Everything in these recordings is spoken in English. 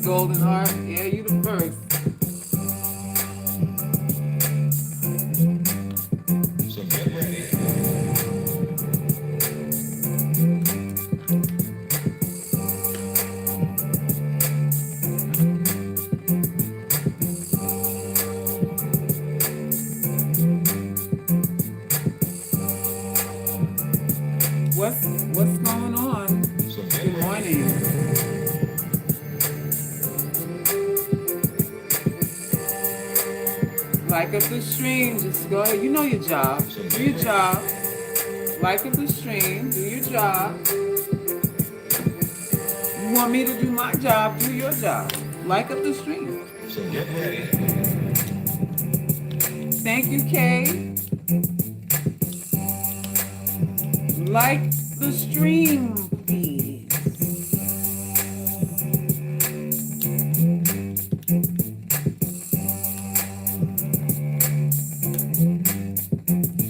Golden heart. Yeah, you the first. So get ready. What's going on? So get Good ready. morning. Like up the stream, just go ahead. You know your job. So Do get your ready. job. Like up the stream, do your job. You want me to do my job, do your job. Like up the stream. So get ready. Thank you, Kay. Like the stream, please.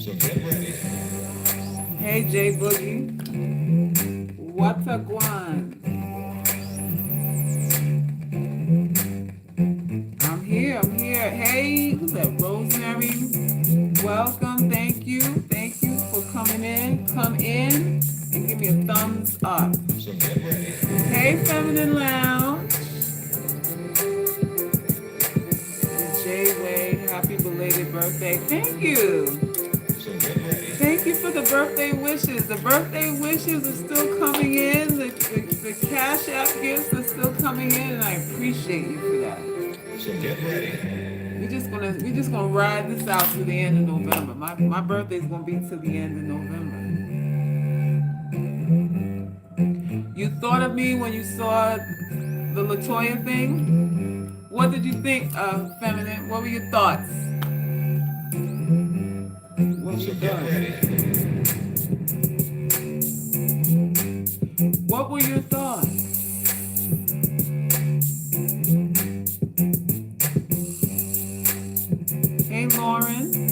So get ready. Hey, J Boogie. What's a guan? I'm here. Hey, who's that? Rosemary. Welcome. Thank you. Thank you for coming in. Come in and give me a thumbs up. So get ready. Hey, Feminine Lounge. J Wade, happy belated birthday. Thank you. So get ready. Thank you for the birthday wishes. The birthday wishes are still coming in. The Cash App gifts are still coming in, and I appreciate you for that. So get ready. We're just gonna ride this out to the end of November. My birthday's gonna be to the end of November. You thought of me when you saw the Latoya thing? What did you think, Feminine? What were your thoughts? What were So your get thoughts? ready. What were your thoughts? Hey, Lauren.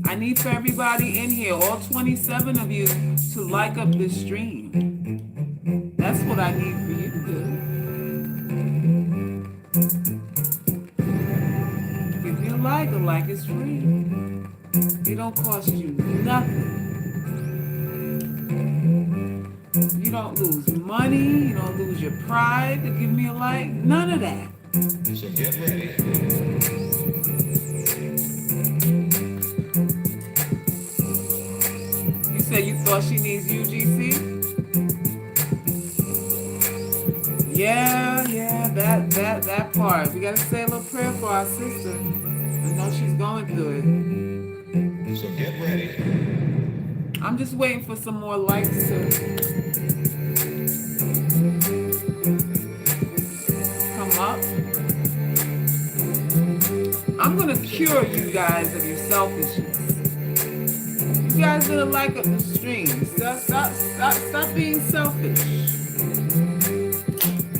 I need for everybody in here, all 27 of you, to like up this stream. That's what I need for you to do. Give me a like is free. It don't cost you nothing. You don't lose money, you don't lose your pride to give me a like, none of that. So get ready. You said you thought she needs UGC? Yeah, that part. We gotta say a little prayer for our sister. I know she's going through So get ready. it. I'm just waiting for some more likes to come up. I'm gonna cure you guys of your selfishness. You guys gonna like up the stream. Stop being selfish.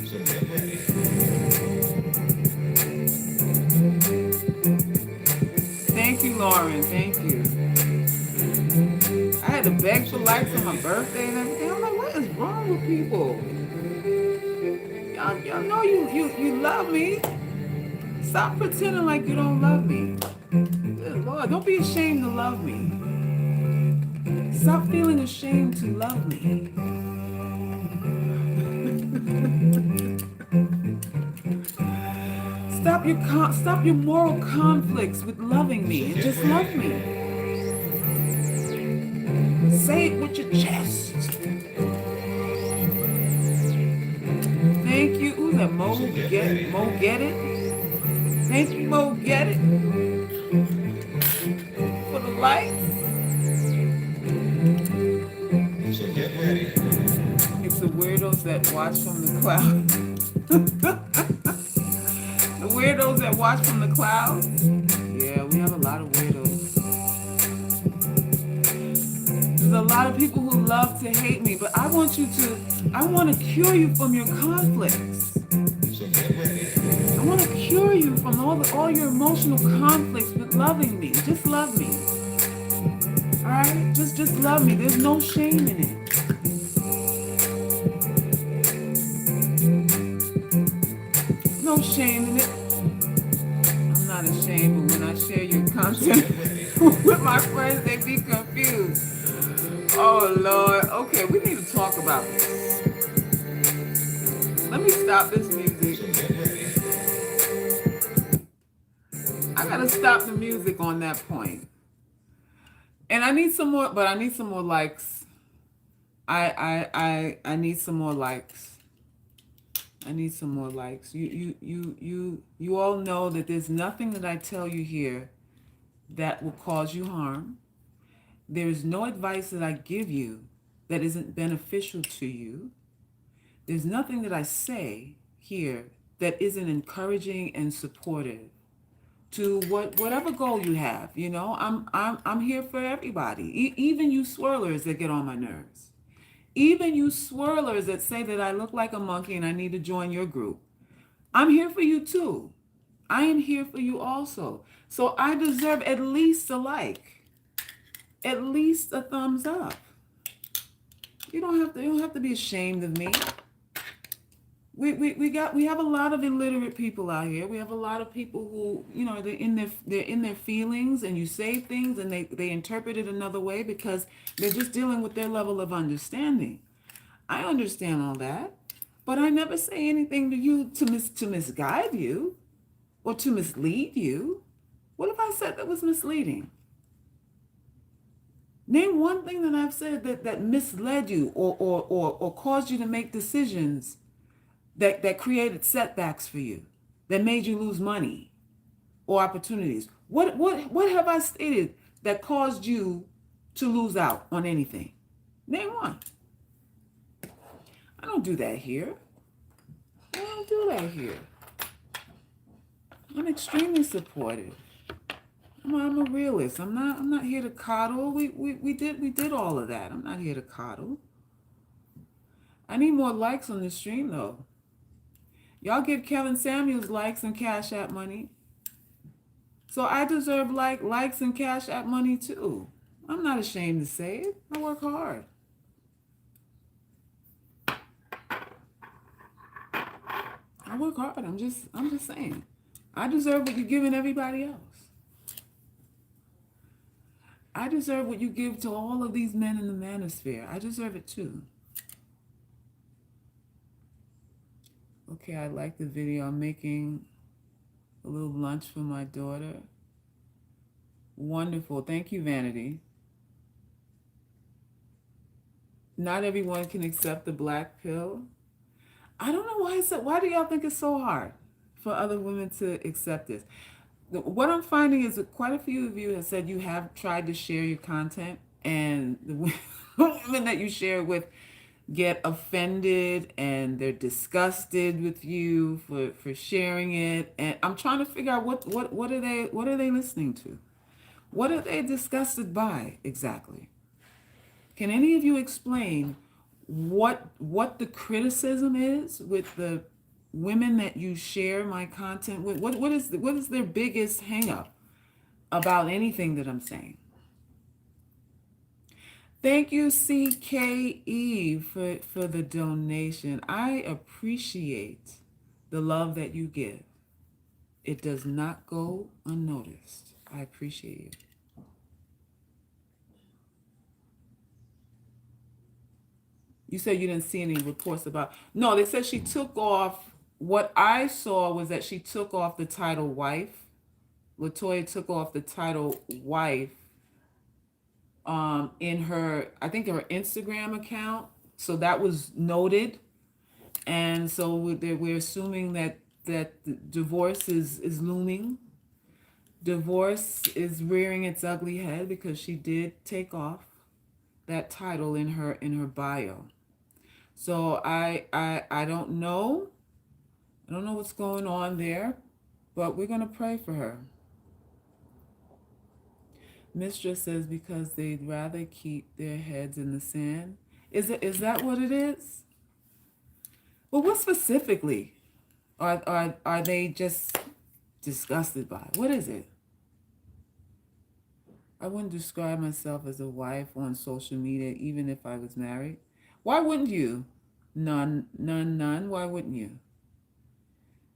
So get ready. Thank you, Lauren. Thank you. I had to beg for likes on my birthday and everything. I'm like, what is wrong with people? Y'all know you love me. Stop pretending like you don't love me. Good Lord, don't be ashamed to love me. Stop feeling ashamed to love me. Stop your moral conflicts with loving me and just love me. Say it with your chest. Thank you. Who's that? Mo get it? Thank you, Mo get it. For the lights. So get ready. It's the weirdos that watch from the clouds. The weirdos that watch from the clouds. Yeah, we have a lot of weirdos. There's a lot of people who love to hate me, but I want to cure you from your conflicts. So get ready. I want to cure you from all your emotional conflicts with loving me. Just love me. Alright? Just love me. There's no shame in it. My friends, they be confused. Oh Lord. Okay, we need to talk about this. Let me stop this music. So get ready. I gotta stop the music on that point. And I need some more, but I need some more likes. I need some more likes. I need some more likes. You all know that there's nothing that I tell you here that will cause you harm. There is no advice that I give you that isn't beneficial to you. There's nothing that I say here that isn't encouraging and supportive to whatever goal you have. You know, I'm here for everybody. Even you swirlers that get on my nerves. Even you swirlers that say that I look like a monkey and I need to join your group. I'm here for you too. I am here for you also. So I deserve at least a like, at least a thumbs up. You don't have to be ashamed of me. We have a lot of illiterate people out here. We have a lot of people who, you know, they're in their feelings, and you say things and they interpret it another way because they're just dealing with their level of understanding. I understand all that, but I never say anything to you to misguide you or to mislead you. What if I said that was misleading? Name one thing that I've said that misled you or caused you to make decisions that created setbacks for you, that made you lose money or opportunities. What have I stated that caused you to lose out on anything? Name one. I don't do that here. I don't do that here. I'm extremely supportive. I'm a realist. I'm not here to coddle. We did all of that. I'm not here to coddle. I need more likes on the stream though. Y'all give Kevin Samuels likes and Cash App money. So I deserve likes and Cash App money too. I'm not ashamed to say it. I work hard. I work hard. I'm just saying. I deserve what you're giving everybody else. I deserve what you give to all of these men in the manosphere. I deserve it too. Okay, I like the video. I'm making a little lunch for my daughter. Wonderful. Thank you, Vanity. Not everyone can accept the black pill. I don't know why do y'all think it's so hard for other women to accept this? What I'm finding is that quite a few of you have said you have tried to share your content, and the women that you share with get offended and they're disgusted with you for sharing it. And I'm trying to figure out what are they listening to? What are they disgusted by exactly? Can any of you explain what the criticism is with the women that you share my content with? What is their biggest hang up about anything that I'm saying? Thank you, CKE, for the donation. I appreciate the love that you give. It does not go unnoticed. I appreciate you. You said you didn't see any reports about... No, they said she took off... What I saw was that she took off the title wife. Latoya took off the title wife in her, I think, her Instagram account. So that was noted. And so we're assuming that the divorce is looming. Divorce is rearing its ugly head because she did take off that title in her bio. So I don't know. I don't know what's going on there, but we're going to pray for her. Mistress says because they'd rather keep their heads in the sand. Is that what it is? Well, what specifically are they just disgusted by? What is it? I wouldn't describe myself as a wife on social media even if I was married. Why wouldn't you? None. Why wouldn't you?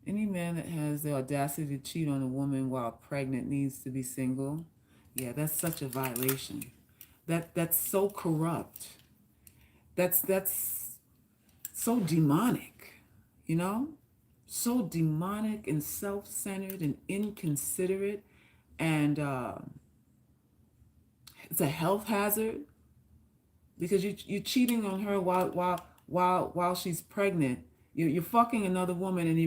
Any man that has the audacity to cheat on a woman while pregnant needs to be single. Yeah, that's such a violation. That's so corrupt. That's so demonic, you know? So demonic and self-centered and inconsiderate, and it's a health hazard because you're cheating on her while she's pregnant. You're fucking another woman, and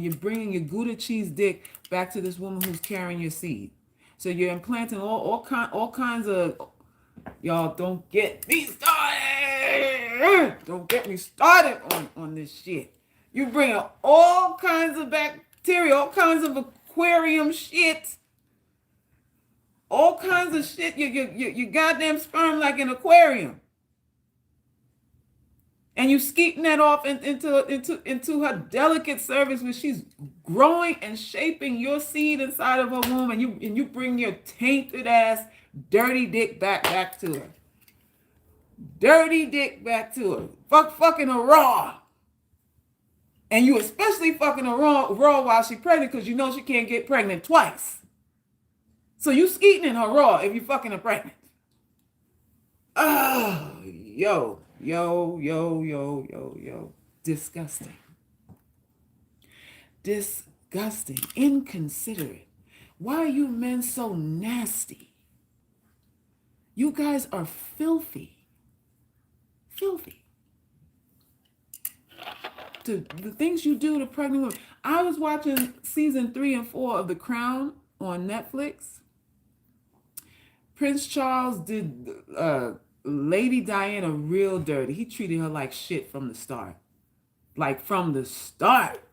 you're bringing your Gouda cheese dick back to this woman who's carrying your seed. So you're implanting all kinds of, y'all don't get me started. Don't get me started on this shit. You bring all kinds of bacteria, all kinds of aquarium shit, all kinds of shit. You goddamn sperm like an aquarium, and you skeeting that off into her delicate cervix, where she's growing and shaping your seed inside of her womb, and you bring your tainted ass, dirty dick back to her. Dirty dick back to her. Fucking her raw. And you especially fucking her raw while she's pregnant, because you know she can't get pregnant twice. So you skeeting in her raw if you fucking her pregnant. Oh, yo. Disgusting. Disgusting. Inconsiderate. Why are you men so nasty? You guys are filthy. Filthy. The things you do to pregnant women. I was watching season 3 and 4 of The Crown on Netflix. Prince Charles did Lady Diana real dirty. He treated her like shit from the start. Like from the start.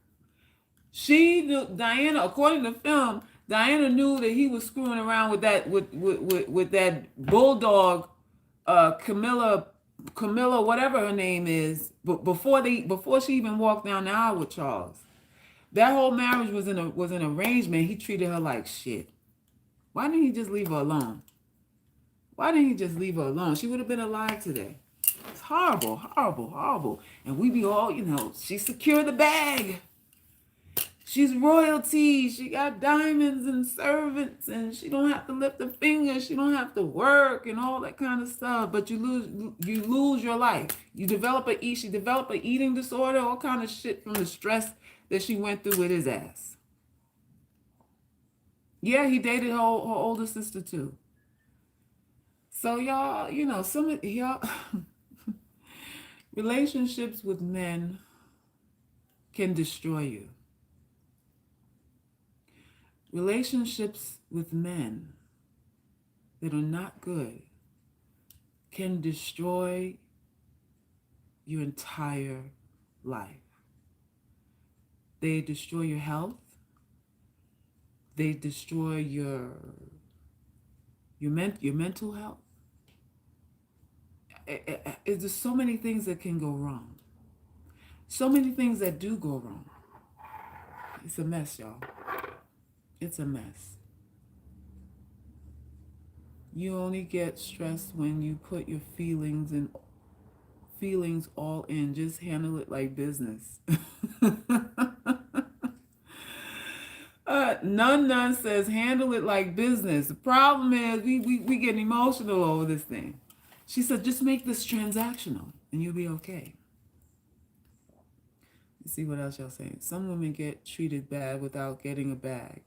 She knew, Diana, according to film, Diana knew that he was screwing around with that bulldog, Camilla, whatever her name is, but before she even walked down the aisle with Charles. That whole marriage was an arrangement. He treated her like shit. Why didn't he just leave her alone? Why didn't he just leave her alone? She would have been alive today. It's horrible, horrible, horrible. And we be all, she secured the bag. She's royalty. She got diamonds and servants, and she don't have to lift a finger. She don't have to work and all that kind of stuff. But you lose your life. She develop an eating disorder, all kind of shit from the stress that she went through with his ass. Yeah, he dated her older sister too. So y'all, some of y'all relationships with men can destroy you. Relationships with men that are not good can destroy your entire life. They destroy your health. They destroy your mental health. There's so many things that can go wrong. So many things that do go wrong. It's a mess, y'all. It's a mess. You only get stressed when you put your feelings all in. Just handle it like business. Nun says handle it like business. The problem is we get emotional over this thing. She said just make this transactional and you'll be okay. You see what else y'all saying? Some women get treated bad without getting a bag.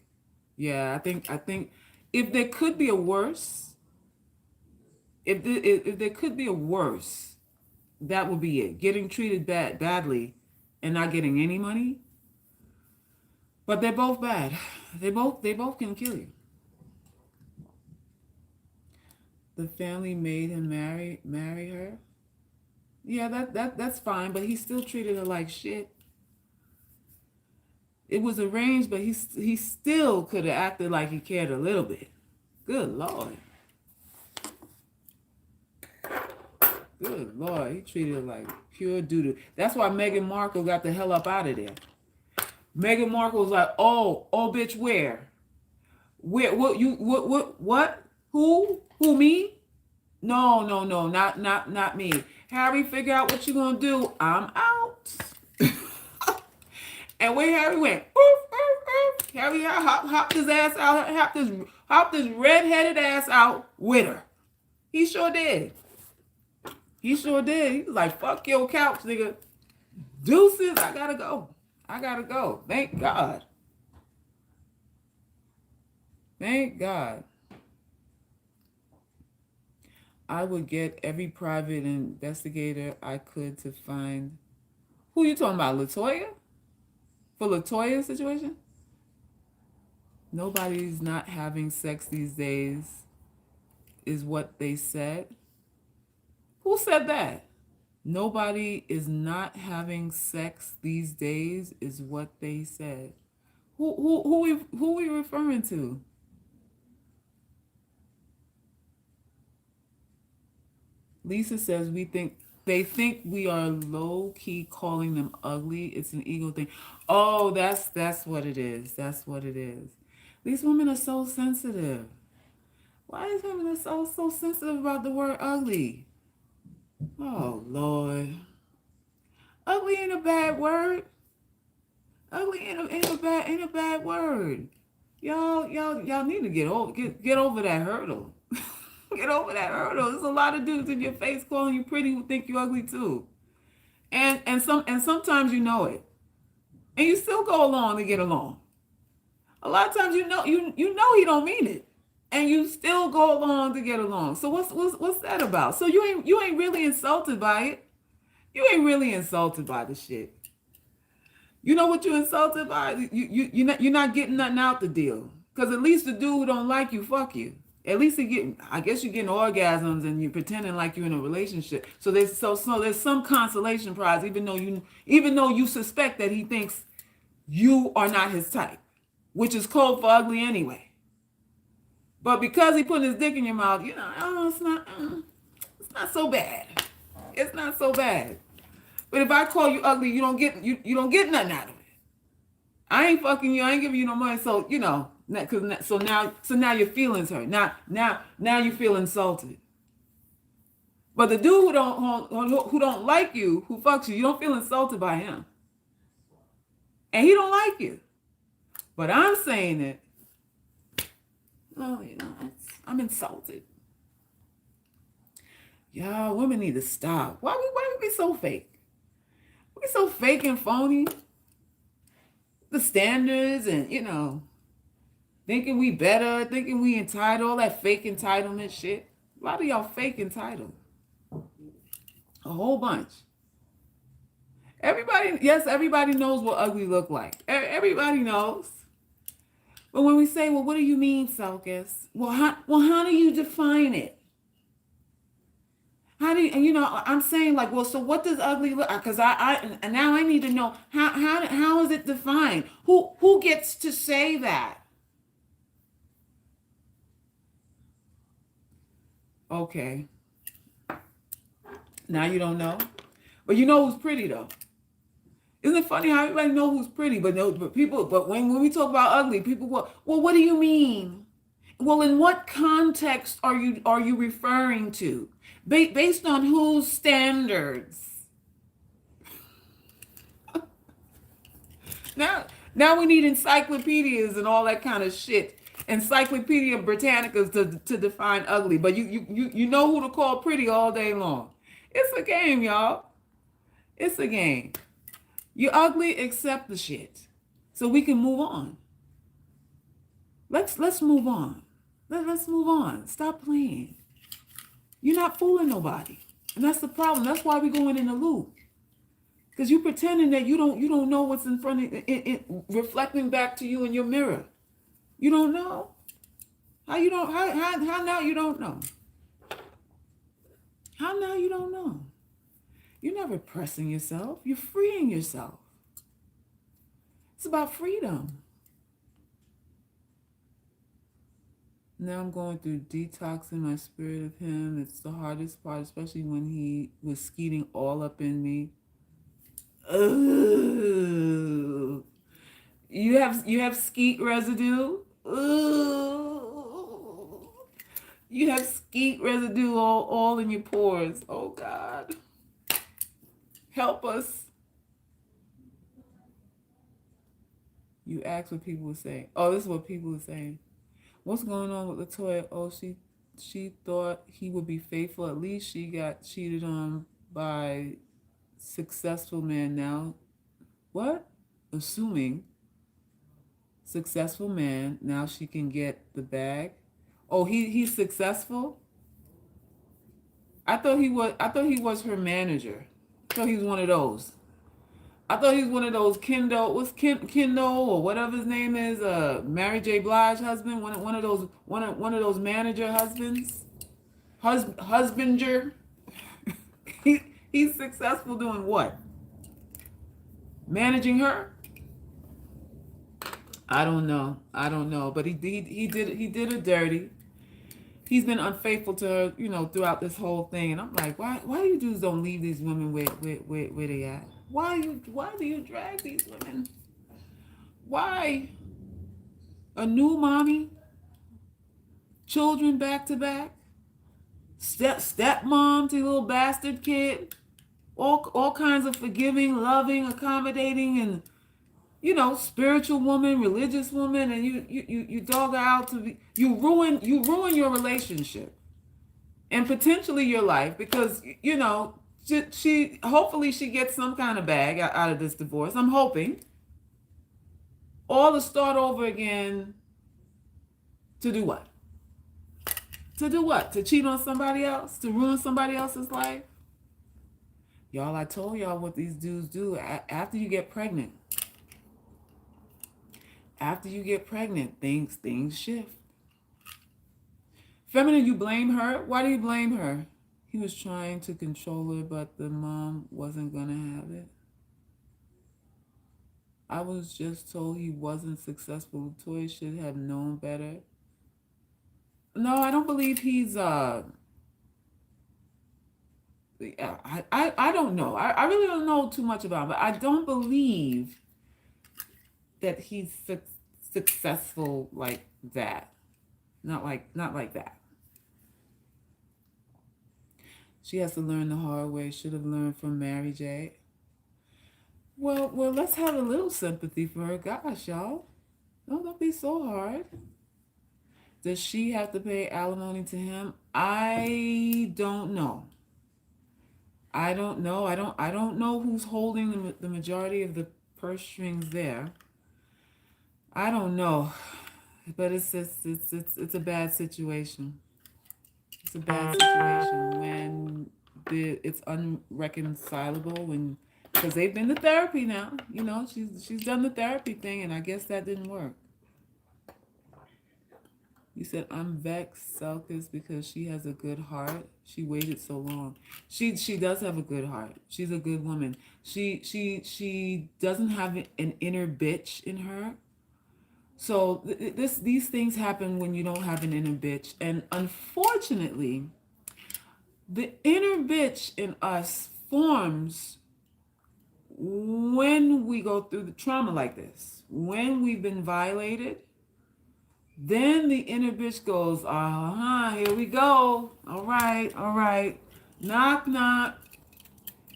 Yeah, I think if there could be a worse, if there could be a worse, that would be it. Getting treated badly and not getting any money. But they're both bad. They both can kill you. The family made him marry her. Yeah, that's fine, but he still treated her like shit. It was arranged, but he still could have acted like he cared a little bit. Good Lord. Good Lord, he treated her like pure doo-doo. That's why Meghan Markle got the hell up out of there. Meghan Markle was like, oh, bitch, where? What? Who, me? No, not me. Harry, figure out what you're gonna do. I'm out. And where Harry went, oof, oof, oof. Harry hopped his ass out, hopped his red-headed ass out with her. He sure did. He sure did. He was like, fuck your couch, nigga. Deuces, I gotta go. I gotta go. Thank God. Thank God. I would get every private investigator I could to find. Who you talking about, Latoya? For Latoya's situation? Nobody's not having sex these days is what they said. Who said that? Nobody is not having sex these days is what they said. Who we referring to? Lisa says they think we are low key calling them ugly. It's an ego thing. Oh, that's what it is. That's what it is. These women are so sensitive. Why is women so sensitive about the word ugly? Oh Lord. Ugly ain't a bad word. Ugly ain't a bad word. Y'all need to get over that hurdle. Get over that hurdle. There's a lot of dudes in your face calling you pretty who think you're ugly too. And sometimes you know it. And you still go along to get along. A lot of times you know he don't mean it. And you still go along to get along. So what's that about? So you ain't really insulted by it. You ain't really insulted by the shit. You know what you're insulted by? You're not getting nothing out the deal. Because at least the dude who don't like you, fuck you. At least I guess you're getting orgasms and you're pretending like you're in a relationship. So there's some consolation prize, even though you suspect that he thinks you are not his type, which is code for ugly anyway. But because he put his dick in your mouth, it's not so bad. It's not so bad. But if I call you ugly, you don't get nothing out of it. I ain't fucking you. I ain't giving you no money. So now your feelings hurt. Now you feel insulted. But the dude who don't like you, who fucks you don't feel insulted by him, and he don't like you. But I'm saying it. Oh, I'm insulted. Y'all, women need to stop. Why we be so fake? We so fake and phony. The standards and, thinking we better, thinking we entitled, all that fake entitlement shit. A lot of y'all fake entitled. A whole bunch. Everybody knows what ugly look like. Everybody knows. But when we say, well, what do you mean, Selkis? Well, how do you define it? How do you, I'm saying like, well, so what does ugly look? Because and now I need to know how is it defined? Who gets to say that? Okay. Now you don't know, but you know who's pretty though. Isn't it funny how everybody know who's pretty, but when we talk about ugly, people go, well, what do you mean? Well, in what context are you referring to? Based on whose standards? Now we need encyclopedias and all that kind of shit. Encyclopedia Britannicas to define ugly, but you know who to call pretty all day long. It's a game, y'all. It's a game. You're ugly, accept the shit. So we can move on. Let's move on. Let's move on. Stop playing. You're not fooling nobody. And that's the problem. That's why we're going in a loop. Because you're pretending that you don't know what's in front of it, reflecting back to you in your mirror. You don't know. How now you don't know? How now you don't know? You're not repressing yourself. You're freeing yourself. It's about freedom. Now I'm going through detoxing my spirit of him. It's the hardest part, especially when he was skeeting all up in me. Ugh. You have skeet residue. Ugh. You have skeet residue all in your pores. Oh God. Help us. You asked what people were saying. Oh, this is what people were saying. What's going on with Latoya? Oh, she thought he would be faithful. At least she got cheated on by successful man now. What? Assuming successful man, now she can get the bag. Oh, he's successful? I thought he was her manager. I thought he was one of those. I thought he was one of those Kendo or whatever his name is, Mary J. Blige husband, one of those manager husbands, husbander. He's successful doing what? Managing her? I don't know, but he did her dirty. He's been unfaithful to her, throughout this whole thing, and I'm like, why you dudes don't leave these women where they at? Why do you drag these women? Why? A new mommy, children back to back, stepmom to your little bastard kid, all kinds of forgiving, loving, accommodating, and spiritual woman, religious woman, and you dog her out to be, you ruin your relationship and potentially your life, because she hopefully she gets some kind of bag out of this divorce. I'm hoping. All to start over again. To do what? To do what? To cheat on somebody else? To ruin somebody else's life? Y'all, I told y'all what these dudes do after you get pregnant. After you get pregnant, things shift. Feminine, you blame her? Why do you blame her? He was trying to control her, but the mom wasn't going to have it. I was just told he wasn't successful. Latoya should have known better. No, I don't believe he's I don't know. I really don't know too much about him, but I don't believe that he's successful like that. Not like that. She has to learn the hard way. Should have learned from Mary J. Well, let's have a little sympathy for her. Gosh, y'all. Don't be so hard. Does she have to pay alimony to him? I don't know. I don't know who's holding the majority of the purse strings there. I don't know. But it's a bad situation. It's a bad situation when it's unreconcilable, because they've been to therapy now. She's done the therapy thing, and I guess that didn't work. You said, I'm vexed, Selkis, because she has a good heart. She waited so long. She does have a good heart. She's a good woman. She doesn't have an inner bitch in her. So these things happen when you don't have an inner bitch. And unfortunately, the inner bitch in us forms when we go through the trauma like this. When we've been violated, then the inner bitch goes, here we go. All right. Knock, knock.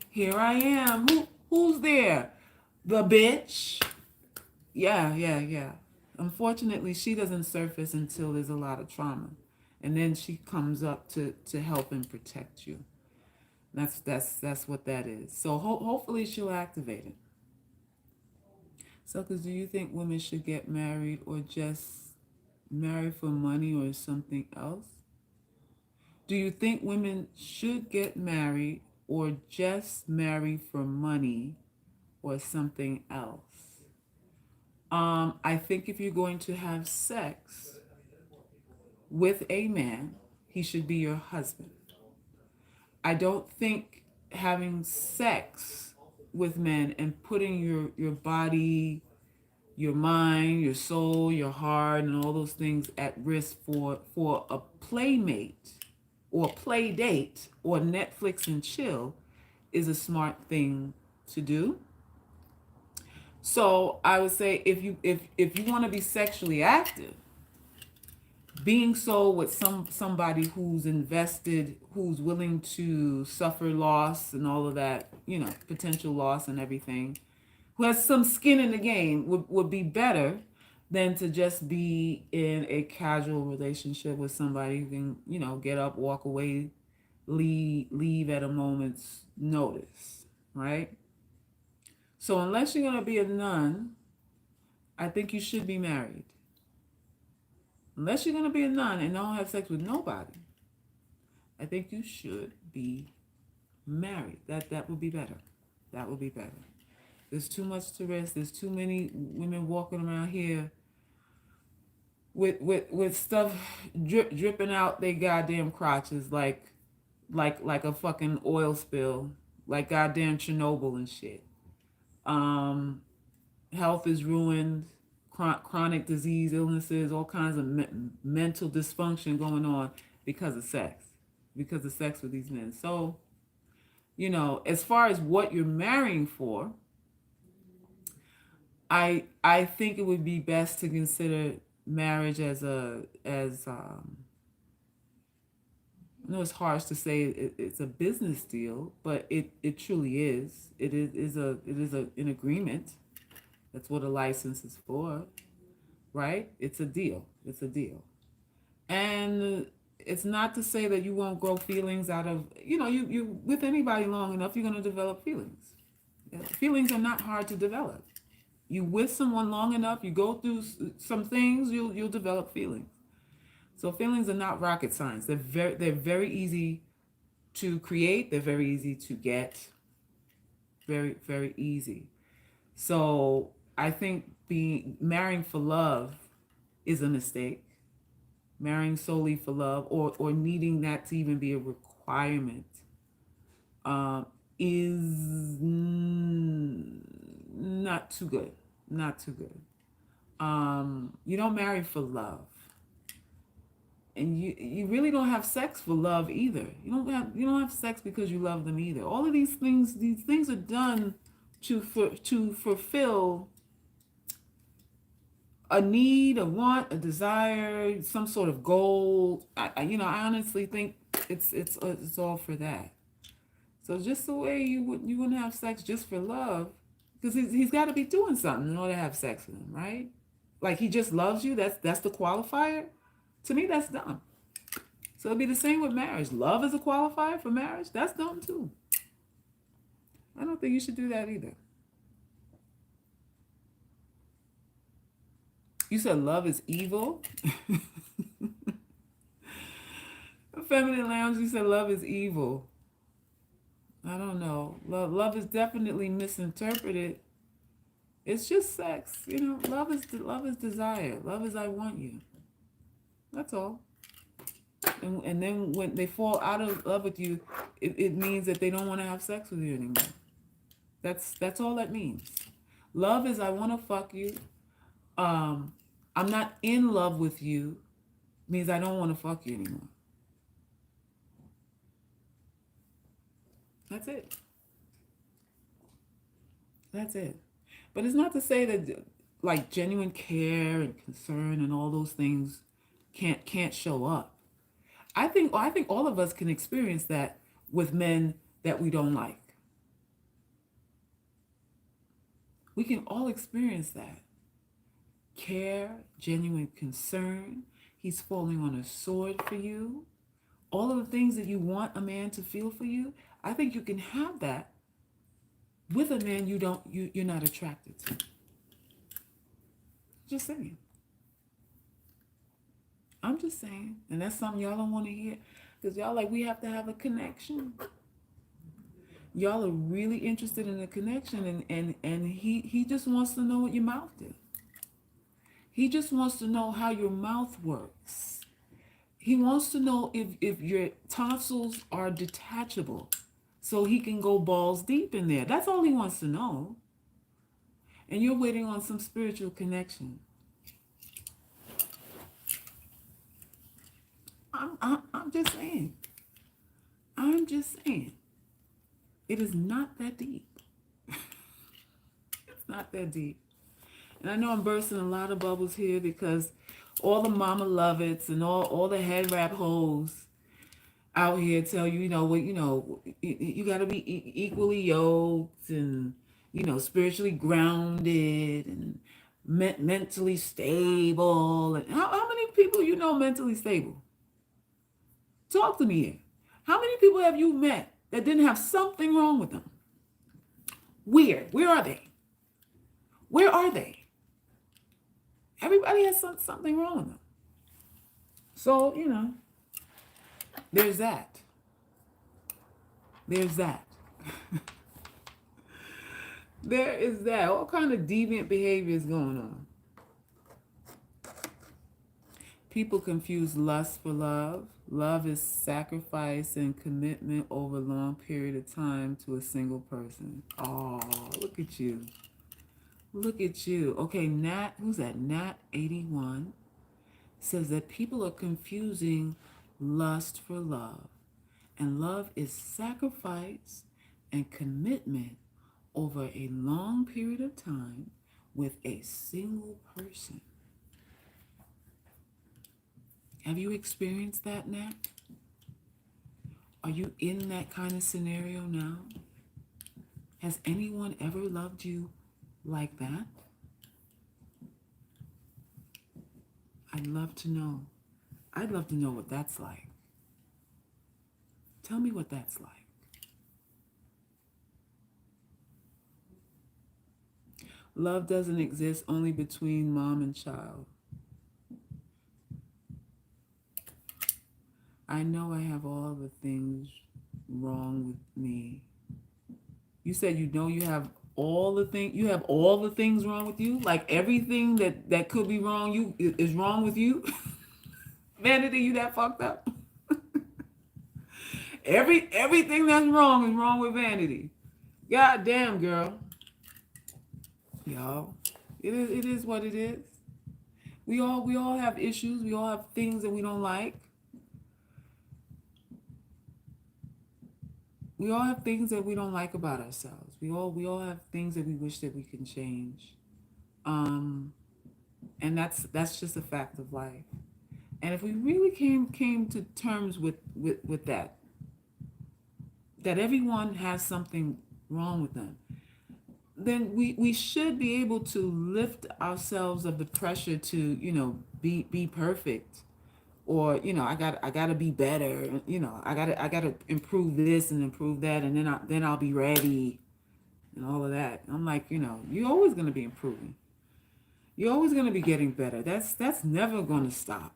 Here I am. Who's there? The bitch. Yeah. Unfortunately, she doesn't surface until there's a lot of trauma. And then she comes up to help and protect you. That's what that is. So hopefully she'll activate it. Suckers, do you think women should get married or just marry for money or something else? Do you think women should get married or just marry for money or something else? I think if you're going to have sex with a man, he should be your husband. I don't think having sex with men and putting your body, your mind, your soul, your heart, and all those things at risk for a playmate or play date or Netflix and chill is a smart thing to do. So I would say if you want to be sexually active, being so with somebody who's invested, who's willing to suffer loss and all of that, potential loss and everything, who has some skin in the game would be better than to just be in a casual relationship with somebody who can, get up, walk away, leave at a moment's notice, right? So unless you're gonna be a nun, I think you should be married. Unless you're gonna be a nun and don't have sex with nobody, I think you should be married. That would be better. That would be better. There's too much to risk. There's too many women walking around here with stuff dripping out they goddamn crotches like a fucking oil spill, like goddamn Chernobyl and shit. Um, Health is ruined, chronic disease, illnesses, all kinds of mental dysfunction going on because of sex with these men. So, as far as what you're marrying for, I think it would be best to consider marriage as I know it's harsh to say it's a business deal, but it truly is. It is an agreement. That's what a license is for, right? It's a deal. It's a deal. And it's not to say that you won't grow feelings out of, you with anybody long enough, you're going to develop feelings. Yeah, feelings are not hard to develop. You with someone long enough, you go through some things, you'll develop feelings. So feelings are not rocket science. They're very easy to create. They're very easy to get. Very, very easy. So I think being marrying for love is a mistake. Marrying solely for love, or needing that to even be a requirement, is not too good. Not too good. You don't marry for love, and you really don't have sex for love either. You don't have sex because you love them either. All of these things are done to fulfill a need, a want, a desire, some sort of goal. I honestly think it's all for that. So just the way you wouldn't have sex just for love, because he's got to be doing something in order to have sex with him, right? Like he just loves you. That's the qualifier. To me, that's dumb. So it'd be the same with marriage. Love is a qualifier for marriage. That's dumb too. I don't think you should do that either. You said love is evil. Feminine Lounge, you said love is evil. I don't know. Love is definitely misinterpreted. It's just sex. Love is desire. Love is I want you. That's all. And then when they fall out of love with you, it means that they don't want to have sex with you anymore. That's all that means. Love is I want to fuck you. Um, I'm not in love with you means I don't want to fuck you anymore. That's it. That's it. But it's not to say that like genuine care and concern and all those things can't show up. I think all of us can experience that with men that we don't like. We can all experience that. Care, genuine concern. He's falling on a sword for you. All of the things that you want a man to feel for you. I think you can have that with a man you're not attracted to. Just saying. I'm just saying. And that's something y'all don't want to hear. Because y'all like, we have to have a connection. Y'all are really interested in a connection, and he just wants to know what your mouth did. He just wants to know how your mouth works. He wants to know if your tonsils are detachable so he can go balls deep in there. That's all he wants to know. And you're waiting on some spiritual connection. I'm just saying. I'm just saying. It is not that deep. It's not that deep. And I know I'm bursting a lot of bubbles here because all the mama lovets and all the head wrap hoes out here tell you, you got to be equally yoked, and spiritually grounded and mentally stable. And how many people mentally stable? Talk to me here. How many people have you met that didn't have something wrong with them? Where are they? Where are they? Everybody has something wrong with them. So, there's that. There's that. There is that. All kind of deviant behavior is going on. People confuse lust for love. Love is sacrifice and commitment over a long period of time to a single person. Oh, look at you. Look at you. Okay, Nat, who's that? Nat81 says that people are confusing lust for love. And love is sacrifice and commitment over a long period of time with a single person. Have you experienced that, Nat? Are you in that kind of scenario now? Has anyone ever loved you like that? I'd love to know. I'd love to know what that's like. Tell me what that's like. Love doesn't exist only between mom and child. I know I have all the things wrong with me. You said you have all the things wrong with you? Like everything that could be wrong is wrong with you? Vanity, you that fucked up? Everything that's wrong is wrong with Vanity. God damn, girl. Y'all, it is what it is. We all have issues. We all have things that we don't like. We all have things that we don't like about ourselves. We all have things that we wish that we can change. And that's just a fact of life. And if we really came to terms with that everyone has something wrong with them, then we should be able to lift ourselves of the pressure to, be perfect. Or, I gotta be better. I gotta improve this and improve that, and then I'll be ready, and all of that. I'm like, you're always gonna be improving. You're always gonna be getting better. That's never gonna stop.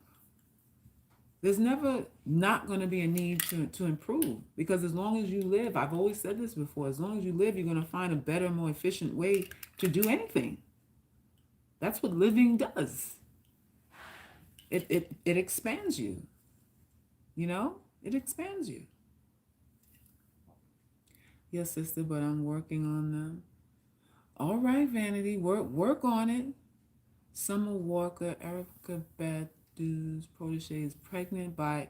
There's never not gonna be a need to improve, because as long as you live, I've always said this before, as long as you live, you're gonna find a better, more efficient way to do anything. That's what living does. It expands you. It expands you. Yes, sister, but I'm working on them. All right, Vanity, work on it. Summer Walker, Erica Badu's protege, is pregnant by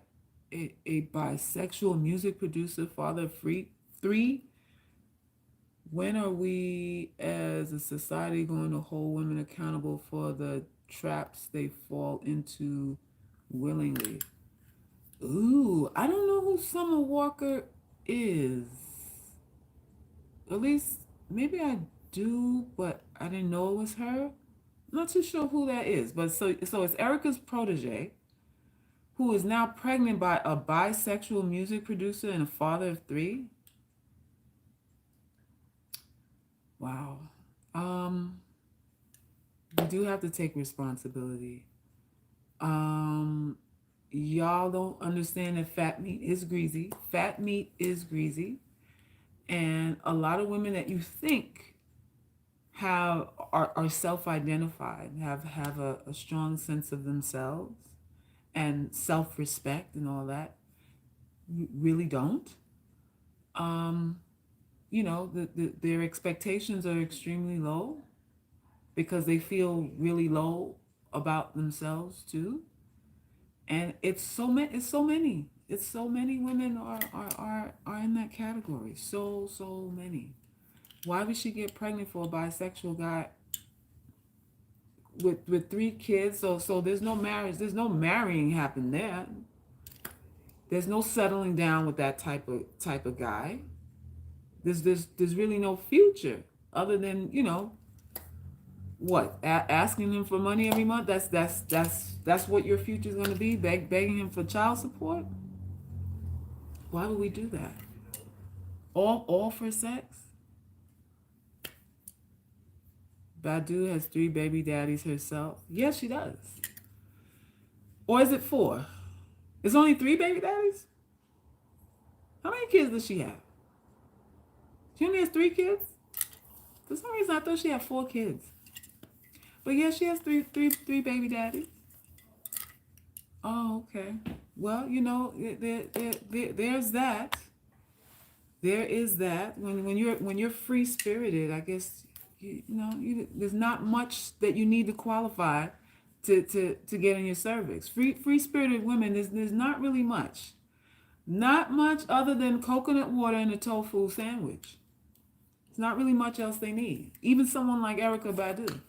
a bisexual music producer, father of three. When are we as a society going to hold women accountable for the traps they fall into willingly? Ooh, I don't know who Summer Walker is. At least maybe I do, but I didn't know it was her. I'm not too sure who that is. But so it's Erica's protege, who is now pregnant by a bisexual music producer and a father of three. Wow. We do have to take responsibility. Y'all don't understand that fat meat is greasy. Fat meat is greasy. And a lot of women that you think are self-identified, have a strong sense of themselves and self-respect and all that, really don't. Their expectations are extremely low because they feel really low about themselves too. And it's so many women are in that category. So many. Why would she get pregnant for a bisexual guy with 3 kids? So there's no marriage, there's no marrying happen there. There's no settling down with that type of guy. There's really no future other than, what, asking him for money every month. That's what your future is going to be, begging him for child support. Why would we do that? All for sex? Badu has 3 baby daddies herself. Yes, she does. Or is it 4? It's only 3 baby daddies? How many kids does she have? She only has 3 kids? For some reason, I thought she had 4 kids. But yeah, she has three baby daddies. Oh, okay. Well, there's that. There is that. When you're free spirited, I guess there's not much that you need to qualify to get in your cervix. Free spirited women, there's not really much. Not much other than coconut water and a tofu sandwich. It's not really much else they need. Even someone like Erykah Badu.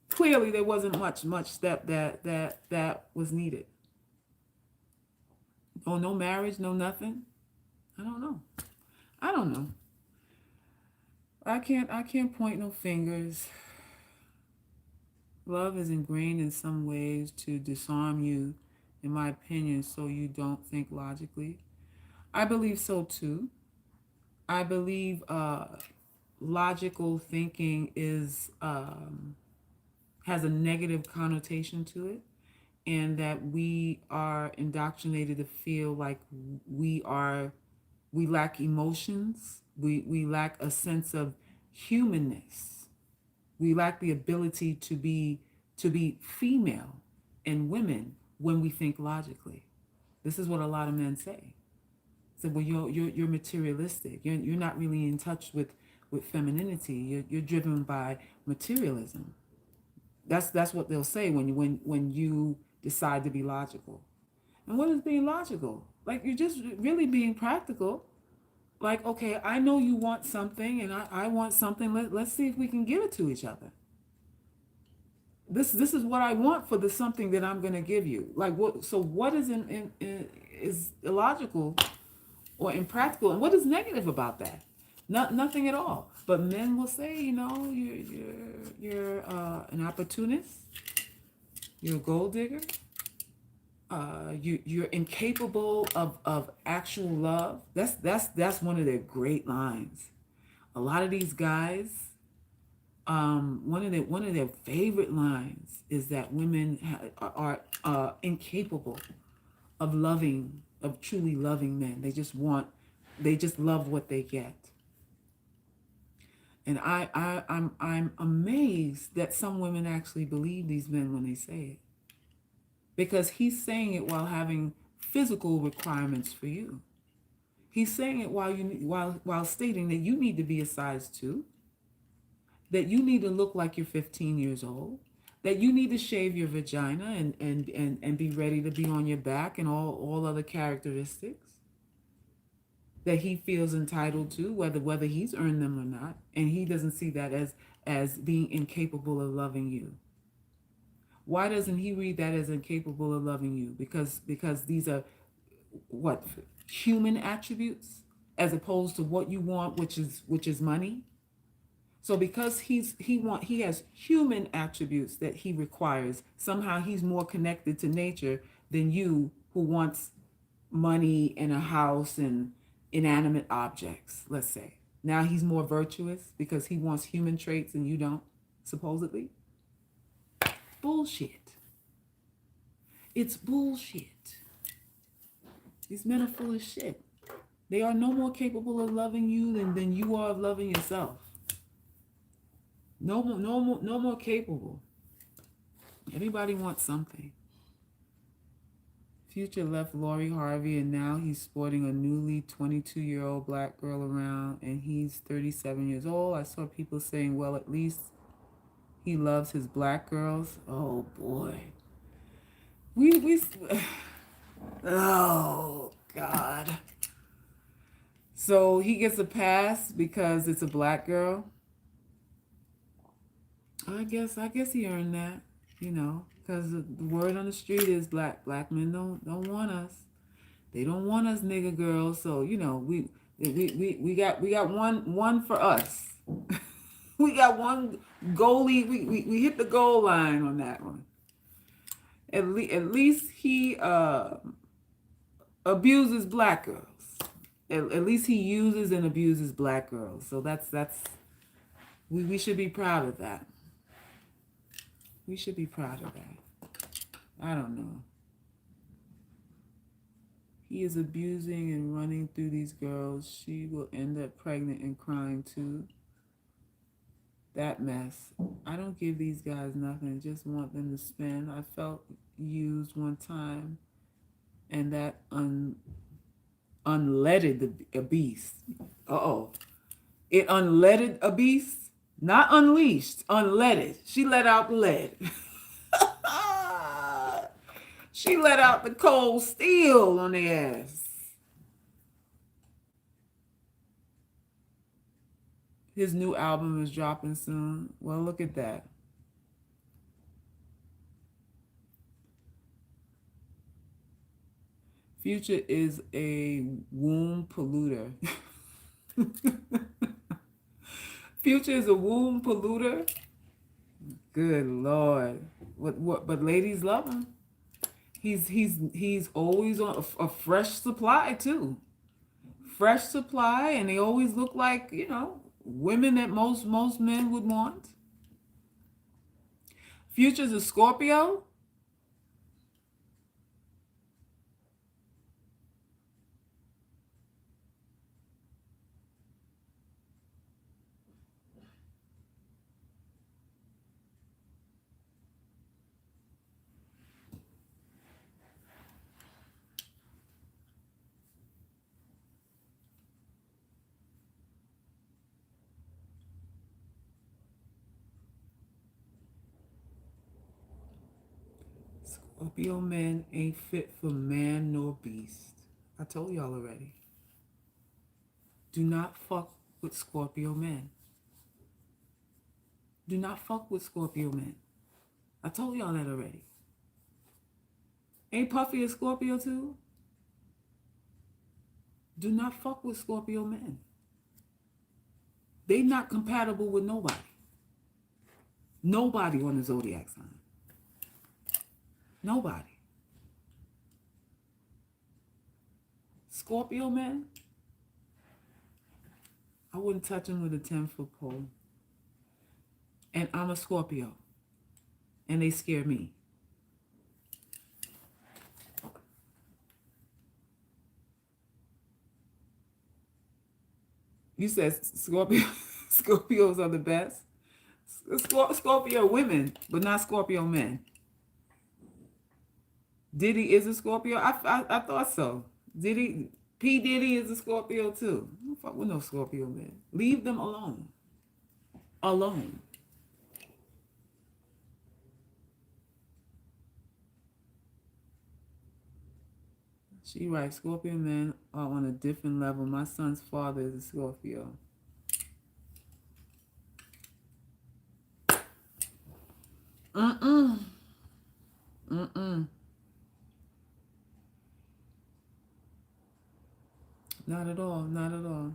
Clearly there wasn't much that was needed. Oh, no marriage, no nothing. I don't know. I can't point no fingers. Love is ingrained in some ways to disarm you, in my opinion, so you don't think logically. I believe so too. I believe logical thinking has a negative connotation to it, and that we are indoctrinated to feel like we lack emotions, we lack a sense of humanness, we lack the ability to be female and women when we think logically. This is what a lot of men say. So, well, you're materialistic. You're not really in touch with femininity. You're driven by materialism. That's what they'll say when you decide to be logical. And what is being logical? Like, you're just really being practical. Like, okay, I know you want something and I want something. Let's see if we can give it to each other. This is what I want for the something that I'm going to give you. Like, what is is illogical or impractical, and what is negative about that? Nothing at all. But men will say, you're an opportunist, you're a gold digger, you're incapable of actual love. That's one of their great lines. A lot of these guys, one of their favorite lines is that women are incapable of truly loving men. They just love what they get. And I'm amazed that some women actually believe these men when they say it, because he's saying it while having physical requirements for you. He's saying it while stating that you need to be a size 2, that you need to look like you're 15 years old, that you need to shave your vagina and be ready to be on your back, and all other characteristics that he feels entitled to, whether he's earned them or not, and he doesn't see that as being incapable of loving you. Why doesn't he read that as incapable of loving you? Because these are what, human attributes, as opposed to what you want, which is money. So because he has human attributes that he requires, somehow he's more connected to nature than you, who wants money and a house and inanimate objects, let's say. Now he's more virtuous because he wants human traits and you don't, supposedly. Bullshit. It's bullshit. These men are full of shit. They are no more capable of loving you than you are of loving yourself. No more capable. Everybody wants something. Future left Lori Harvey, and now he's sporting a newly 22-year-old black girl around, and he's 37 years old. I saw people saying, well, at least he loves his black girls. Oh, boy. Oh, God. So he gets a pass because it's a black girl? I guess he earned that, because the word on the street is black men don't want us. They don't want us nigga girls. So, We got one for us. We got one goalie. We hit the goal line on that one. At least he abuses black girls. At least he uses and abuses black girls. So that's we should be proud of that. We should be proud of that. I don't know. He is abusing and running through these girls. She will end up pregnant and crying too. That mess. I don't give these guys nothing. Just want them to spend. I felt used one time, and that unleaded a beast. Uh-oh. It unleaded a beast? Not unleashed. Unleaded. She let out lead. She let out the cold steel on their ass. His new album is dropping soon. Well, look at that. Future is a womb polluter. Future is a womb polluter. Good Lord. What? But ladies love him. He's always on a fresh supply too. Fresh supply, and they always look like, women that most men would want. Future's a Scorpio. Scorpio men ain't fit for man nor beast. I told y'all already. Do not fuck with Scorpio men. Do not fuck with Scorpio men. I told y'all that already. Ain't Puffy a Scorpio too? Do not fuck with Scorpio men. They not compatible with nobody. Nobody on the zodiac sign. Nobody. Scorpio man, I wouldn't touch them with a 10-foot pole. And I'm a Scorpio. And they scare me. You said Scorpios are the best? Scorpio women, but not Scorpio men. Diddy is a Scorpio? I thought so. P. Diddy is a Scorpio too. I don't fuck with no Scorpio men. Leave them alone. Alone. She writes, Scorpio men are on a different level. My son's father is a Scorpio. Mm-mm. Not at all. Not at all.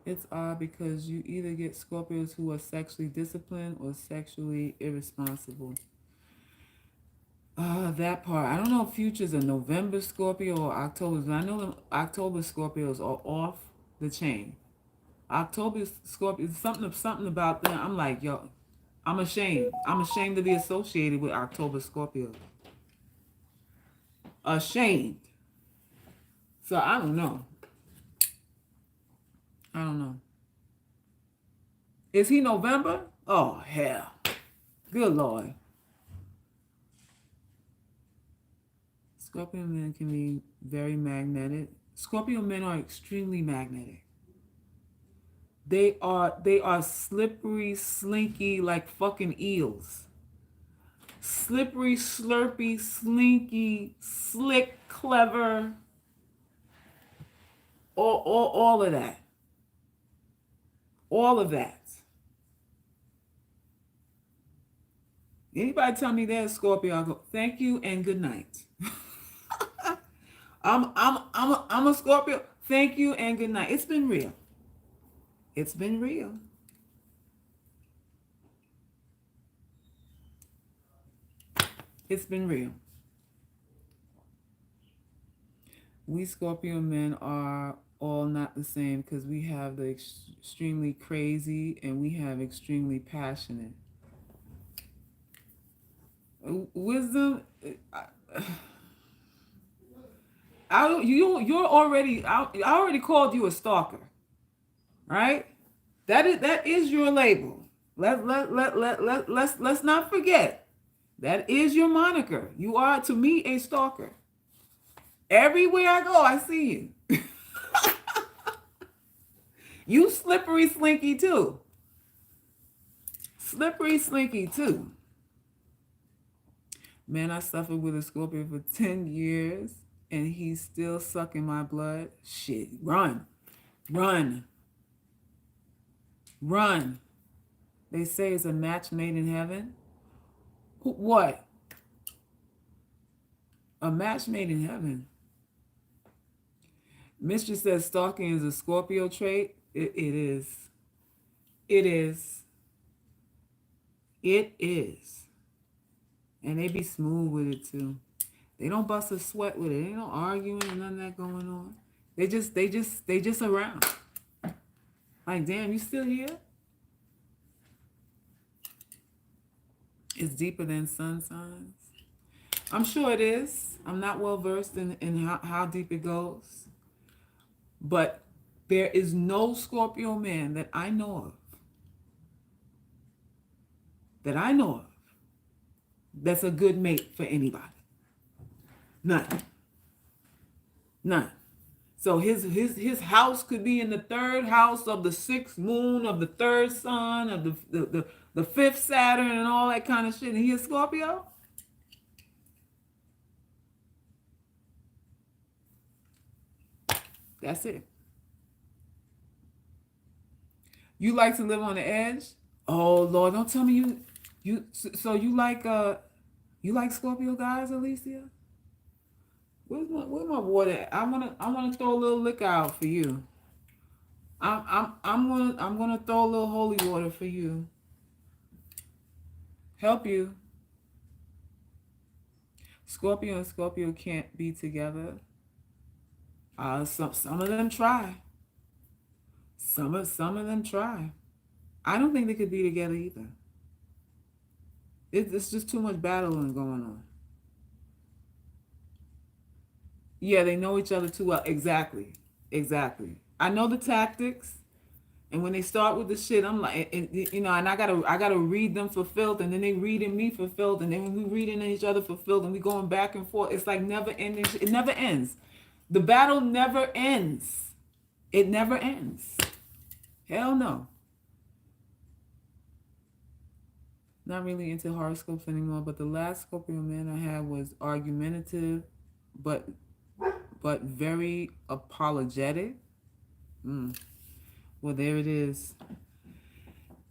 It's odd because you either get Scorpios who are sexually disciplined or sexually irresponsible. That part. I don't know if Future's a November Scorpio or October. But I know the October Scorpios are off the chain. October Scorpio, something about them. I'm like, yo, I'm ashamed. I'm ashamed to be associated with October Scorpio. Ashamed. So I don't know. I don't know. Is he November? Oh, hell. Good Lord. Scorpio men can be very magnetic. Scorpio men are extremely magnetic. They are slippery, slinky, like fucking eels. Slippery, slurpy, slinky, slick, clever. All of that. All of that. Anybody tell me they're a Scorpio, I go, thank you and good night. I'm a Scorpio. Thank you and good night. It's been real. It's been real. It's been real. We Scorpio men are all not the same because we have the extremely crazy and we have extremely passionate. Wisdom, you're already. I already called you a stalker, right? That is your label. Let's not forget. That is your moniker. You are to me a stalker. Everywhere I go, I see you. You slippery slinky too. Slippery slinky too. Man, I suffered with a Scorpio for 10 years and he's still sucking my blood. Shit, run. Run. Run. They say it's a match made in heaven. What? A match made in heaven. Mistress says stalking is a Scorpio trait. It is. It is. It is. And they be smooth with it too. They don't bust a sweat with it. They don't arguing and none of that going on. They just around. Like, damn, you still here? It's deeper than sun signs. I'm sure it is. I'm not well versed in how deep it goes. But there is no Scorpio man that I know of that's a good mate for anybody. None. So his house could be in the third house of the sixth moon, of the third sun, of the fifth Saturn, and all that kind of shit. And he a Scorpio? That's it. You like to live on the edge? Oh Lord, don't tell me so you like Scorpio guys, Alicia? Where's my water at? I wanna throw a little liquor out for you. I'm gonna throw a little holy water for you. Help you. Scorpio and Scorpio can't be together. Some of them try. Some of them try. I don't think they could be together either. It's just too much battling going on. Yeah, they know each other too well. Exactly. I know the tactics, and when they start with the shit, I'm like, and I gotta read them for filth, and then they reading me for filth, and then when we reading each other for filth, and we going back and forth, it's like never ending. It never ends. The battle never ends. It never ends. Hell no. Not really into horoscopes anymore, but the last Scorpio man I had was argumentative, but very apologetic. Well, there it is.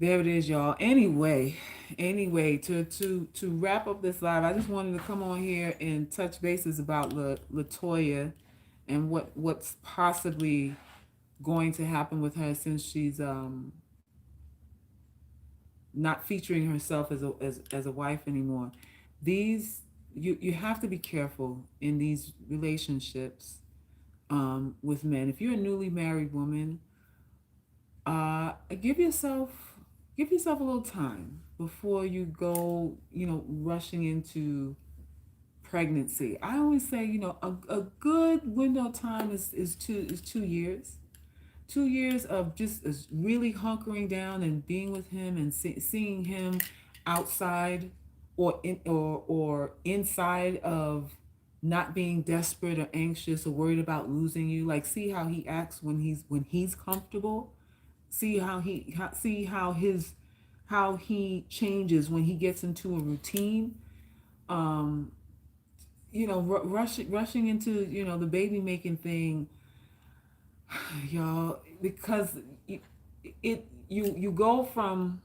There it is, y'all. Anyway, to wrap up this live, I just wanted to come on here and touch bases about Latoya and what's possibly going to happen with her, since she's not featuring herself as a wife anymore. These you have to be careful in these relationships with men. If you're a newly married woman, give yourself a little time before you go, rushing into pregnancy. I always say, a good window of time is 2 years. 2 years of just really hunkering down and being with him and seeing him outside or inside of not being desperate or anxious or worried about losing you. Like, see how he acts when he's comfortable. See how he changes when he gets into a routine. Rushing into the baby making thing, y'all, because you go from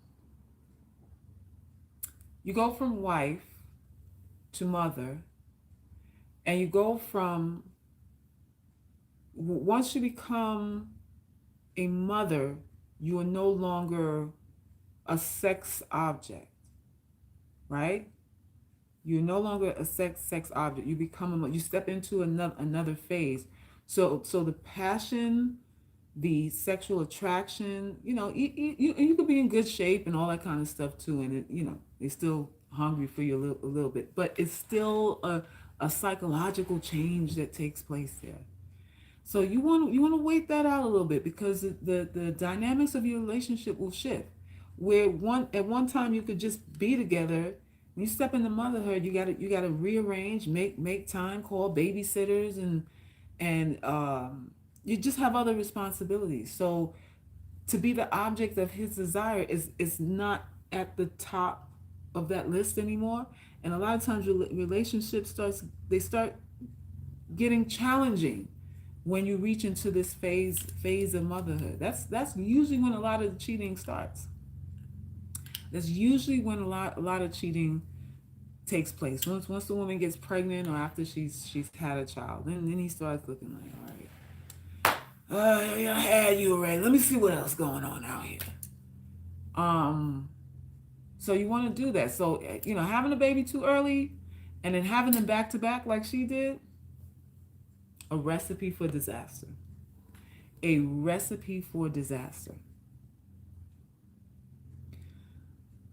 wife to mother, and you go from once you become a mother, you are no longer a sex object, right? You're no longer a sex object. You become you step into another phase. So the passion, the sexual attraction, you could be in good shape and all that kind of stuff too, and they're still hungry for you a little bit, but it's still a psychological change that takes place there. So you want to wait that out a little bit, because the dynamics of your relationship will shift. Where one time you could just be together, when you step into motherhood, you gotta rearrange, make time, call babysitters, and you just have other responsibilities. So to be the object of his desire is not at the top of that list anymore. And a lot of times relationships start getting challenging when you reach into this phase of motherhood. That's usually when a lot of the cheating starts. That's usually when a lot of cheating takes place. Once the woman gets pregnant, or after she's had a child, then he starts looking like, all right, I had you already. Let me see what else going on out here. Um, so you want to do that. So having a baby too early, and then having them back to back like she did, a recipe for disaster. A recipe for disaster.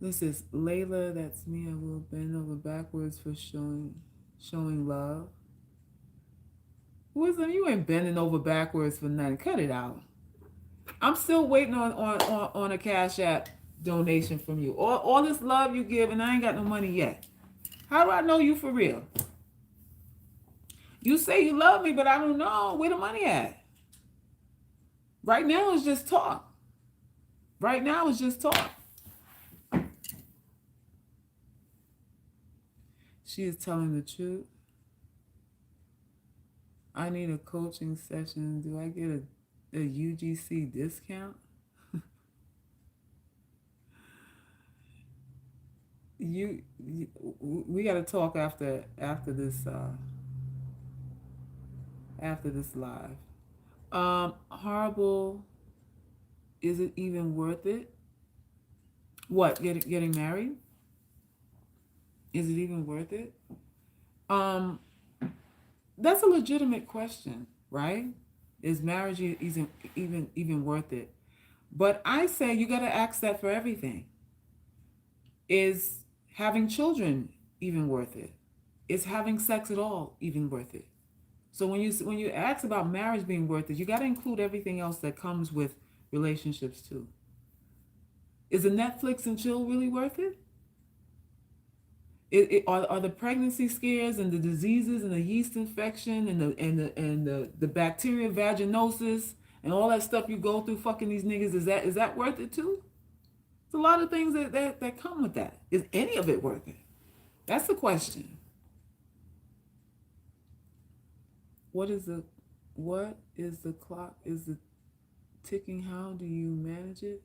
This is Layla. That's me. I will bend over backwards for showing love. Wisdom, you ain't bending over backwards for nothing. Cut it out. I'm still waiting on a Cash App donation from you. All this love you give, and I ain't got no money yet. How do I know you for real? You say you love me, but I don't know where the money at. Right now it's just talk. Right now it's just talk. She is telling the truth. I need a coaching session. Do I get a UGC discount? We got to talk after this live. Horrible. Is it even worth it? What, getting married? Is it even worth it? That's a legitimate question, right? Is marriage even worth it? But I say you got to ask that for everything. Is having children even worth it? Is having sex at all even worth it? So when you ask about marriage being worth it, you got to include everything else that comes with relationships too. Is a Netflix and chill really worth it? Are the pregnancy scares and the diseases and the yeast infection and the bacteria vaginosis and all that stuff you go through fucking these niggas, is that worth it too? There's a lot of things that come with that. Is any of it worth it? That's the question. What is the clock? Is the ticking? How do you manage it?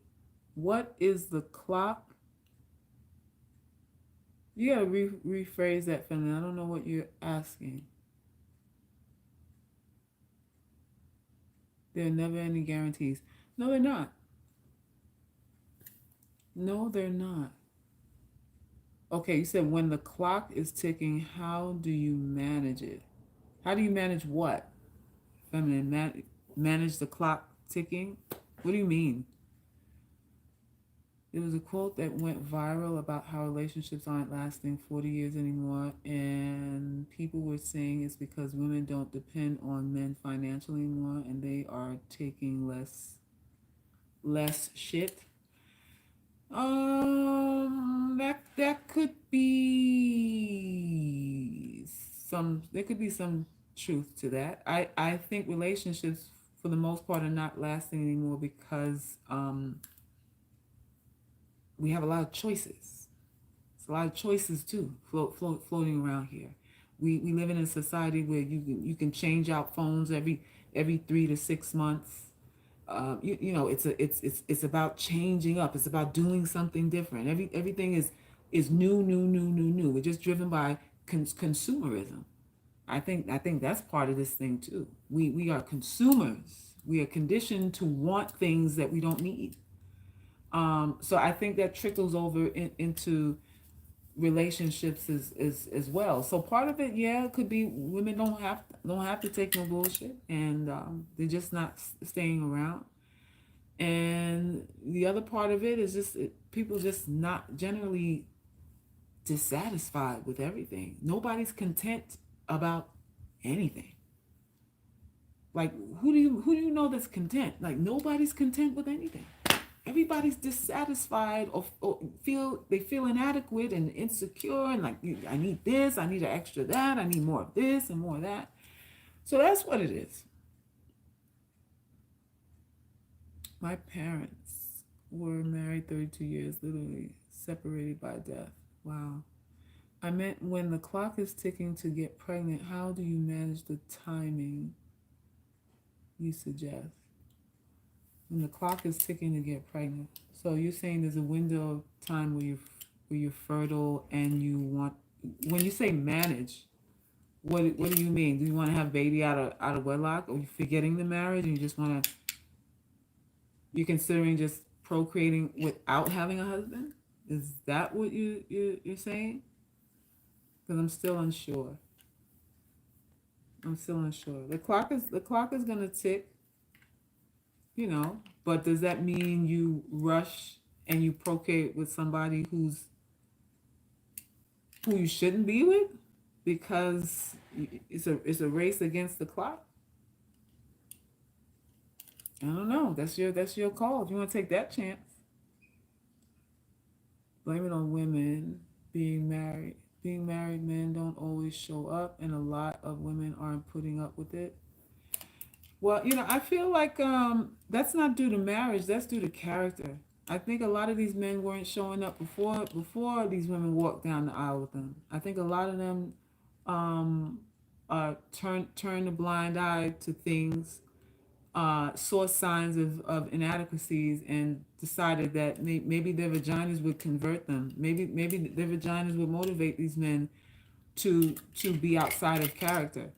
What is the clock? You gotta rephrase that for me. I don't know what you're asking. There are never any guarantees. No, they're not. No, they're not. Okay, you said when the clock is ticking, how do you manage it? How do you manage what? Feminine, manage the clock ticking? What do you mean? There was a quote that went viral about how relationships aren't lasting 40 years anymore, and people were saying it's because women don't depend on men financially anymore, and they are taking less shit. That could be there could be some truth to that. I think relationships for the most part are not lasting anymore because we have a lot of choices. It's a lot of choices too, floating around here. We live in a society where you can change out phones every 3 to 6 months. It's about changing up. It's about doing something different. Everything is new. We're just driven by consumerism. I think that's part of this thing too. We are consumers. We are conditioned to want things that we don't need. So I think that trickles over into relationships as well. So part of it, yeah, it could be women don't have to take no bullshit, and they're just not staying around. And the other part of it is just people just not generally dissatisfied with everything. Nobody's content about anything. Like who do you know that's content? Like nobody's content with anything. Everybody's dissatisfied or feel inadequate and insecure and like I need this, I need an extra that, I need more of this and more of that. So that's what it is. My parents were married 32 years, literally separated by death. Wow. I meant when the clock is ticking to get pregnant, how do you manage the timing you suggest? When the clock is ticking to get pregnant. So you're saying there's a window of time where you're fertile and you want, when you say manage, what do you mean? Do you want to have baby out of wedlock, or you forgetting the marriage and you just want to, you're considering just procreating without having a husband? Is that what you're saying? Because I'm still unsure. I'm still unsure. The clock is gonna tick, but does that mean you rush and you procreate with somebody who you shouldn't be with because it's a race against the clock? I don't know. That's your call. If you want to take that chance, blame it on women being married. Being married men don't always show up, and a lot of women aren't putting up with it. Well, I feel like that's not due to marriage. That's due to character. I think a lot of these men weren't showing up before these women walked down the aisle with them. I think a lot of them um, turn a blind eye to things, saw signs of inadequacies, and decided that maybe their vaginas would convert them. Maybe their vaginas would motivate these men to be outside of character.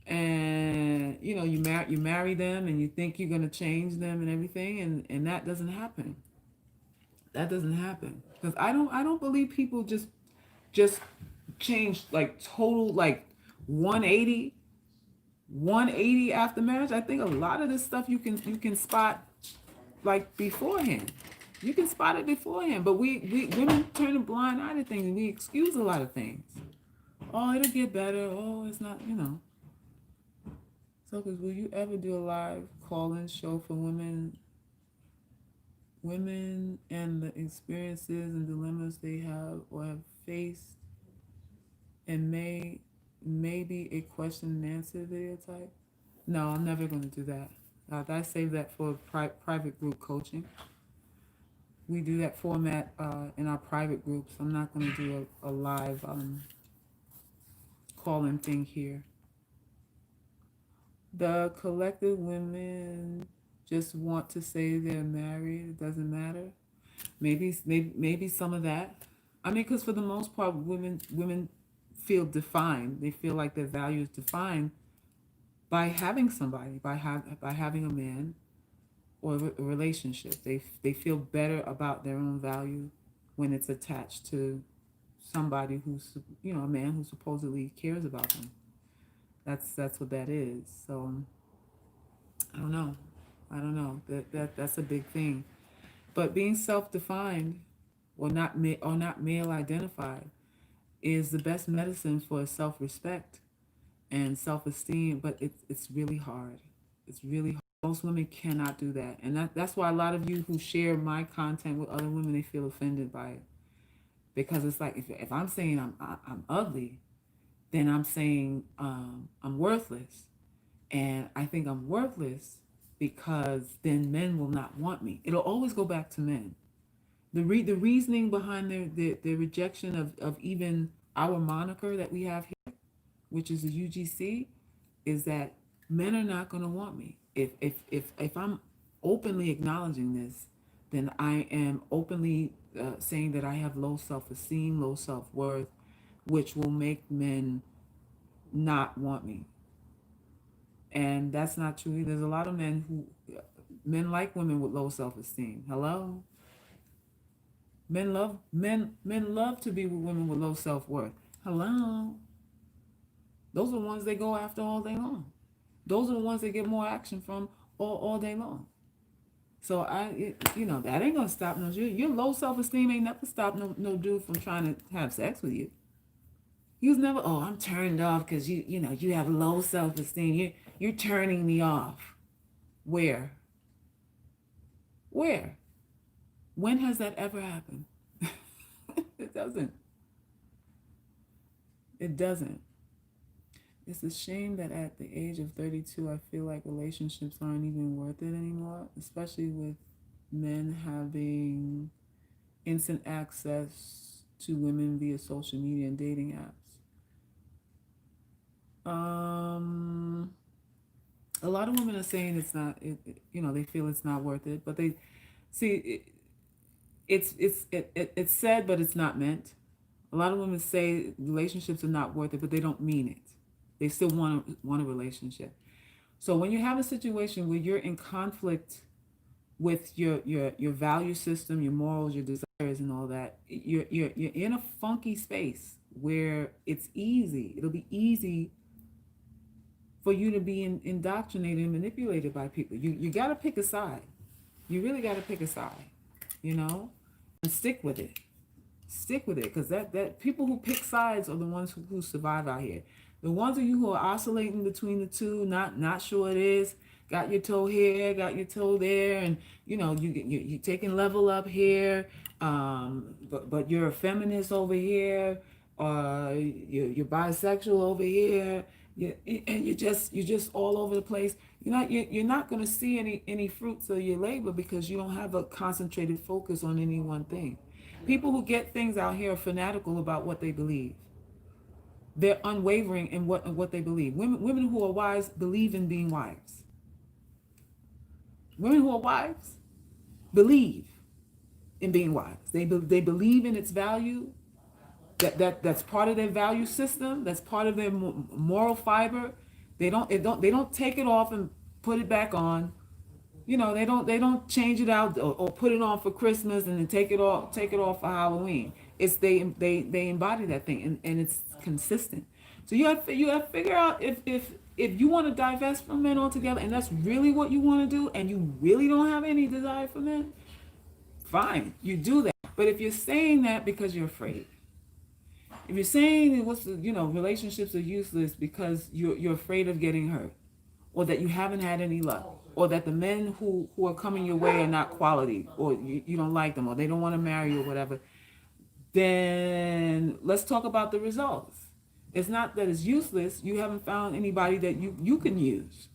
And you marry them and you think you're gonna change them and everything, and that doesn't happen. That doesn't happen because I don't believe people just change like total like 180 180 after marriage. I think a lot of this stuff you can spot like beforehand. You can spot it beforehand, but we women turn a blind eye to things and we excuse a lot of things. Oh, it'll get better. Oh, it's not. So, cause will you ever do a live call-in show for women and the experiences and dilemmas they have or have faced, and maybe a question and answer video type? No, I'm never going to do that. I save that for private group coaching. We do that format in our private groups. I'm not going to do a live call-in thing here. The collective women just want to say they're married. It doesn't matter. Maybe some of that. I mean, because for the most part, women feel defined. They feel like their value is defined by having somebody, by having a man or a relationship. They feel better about their own value when it's attached to somebody who's a man who supposedly cares about them. That's what that is. So I don't know. I don't know. That's a big thing. But being self-defined or not male identified is the best medicine for self-respect and self-esteem. But it's really hard. It's really hard. Most women cannot do that, and that's why a lot of you who share my content with other women, they feel offended by it, because it's like if I'm saying I'm ugly, then I'm saying I'm worthless. And I think I'm worthless because then men will not want me. It'll always go back to men. The reasoning behind their rejection of even our moniker that we have here, which is the UGC, is that men are not going to want me. If I'm openly acknowledging this, then I am openly saying that I have low self-esteem, low self-worth, which will make men not want me. And that's not true either. There's a lot of men like women with low self-esteem. Hello? Men love to be with women with low self-worth. Hello? Those are the ones they go after all day long. Those are the ones they get more action from all day long. So that ain't gonna stop no dude. Your low self-esteem ain't never stopped no dude from trying to have sex with you. He was never, oh, I'm turned off because you have low self-esteem. You're turning me off. Where? Where? When has that ever happened? It doesn't. It doesn't. It's a shame that at the age of 32, I feel like relationships aren't even worth it anymore, especially with men having instant access to women via social media and dating apps. A lot of women are saying it's not, they feel it's not worth it, but they see it's said, but it's not meant. A lot of women say relationships are not worth it, but they don't mean it. They still want a relationship. So when you have a situation where you're in conflict with your value system, your morals, your desires, and all that, you're in a funky space where it's easy. It'll be easy for you to be indoctrinated and manipulated by people. You got to pick a side. You really got to pick a side, and stick with it. Stick with it, because that people who pick sides are the ones who survive out here. The ones of you who are oscillating between the two, not sure it is, got your toe here, got your toe there, and you taking level up here, but you're a feminist over here, or you're bisexual over here, and you're just all over the place. You're not going to see any fruits of your labor because you don't have a concentrated focus on any one thing. People who get things out here are fanatical about what they believe. They're unwavering in what they believe. Women who are wise believe in being wives. Women who are wives believe in being wives. They believe in its value. That's part of their value system. That's part of their moral fiber. They don't take it off and put it back on. They don't change it out or put it on for Christmas and then take it off for Halloween. It's they embody that thing, and it's consistent. So you have to figure out if you want to divest from men altogether, and that's really what you want to do, and you really don't have any desire for men, fine, you do that. But if you're saying that because you're afraid, if you're saying relationships are useless because you're afraid of getting hurt, or that you haven't had any luck, or that the men who are coming your way are not quality, or you don't like them, or they don't want to marry you, or whatever, then let's talk about the results. It's not that it's useless. You haven't found anybody that you can use.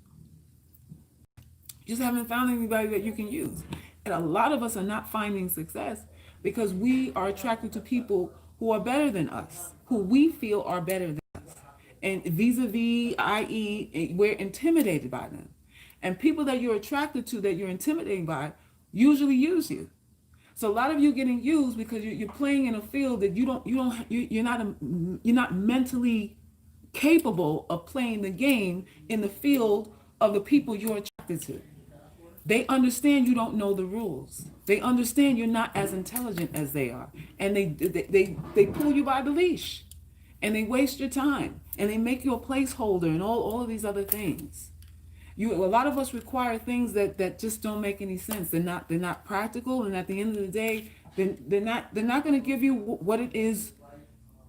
You just haven't found anybody that you can use. And a lot of us are not finding success because we are attracted to people who are better than us, who we feel are better than us. And vis-a-vis, i.e., we're intimidated by them. And people that you're attracted to, that you're intimidated by, usually use you. So a lot of you getting used because you're playing in a field that you're not mentally capable of playing the game in the field of the people you're attracted to. They understand you don't know the rules. They understand you're not as intelligent as they are, and they pull you by the leash, and they waste your time, and they make you a placeholder, and all of these other things. A lot of us require things that just don't make any sense. They're not practical, and at the end of the day, they're not going to give you what it is.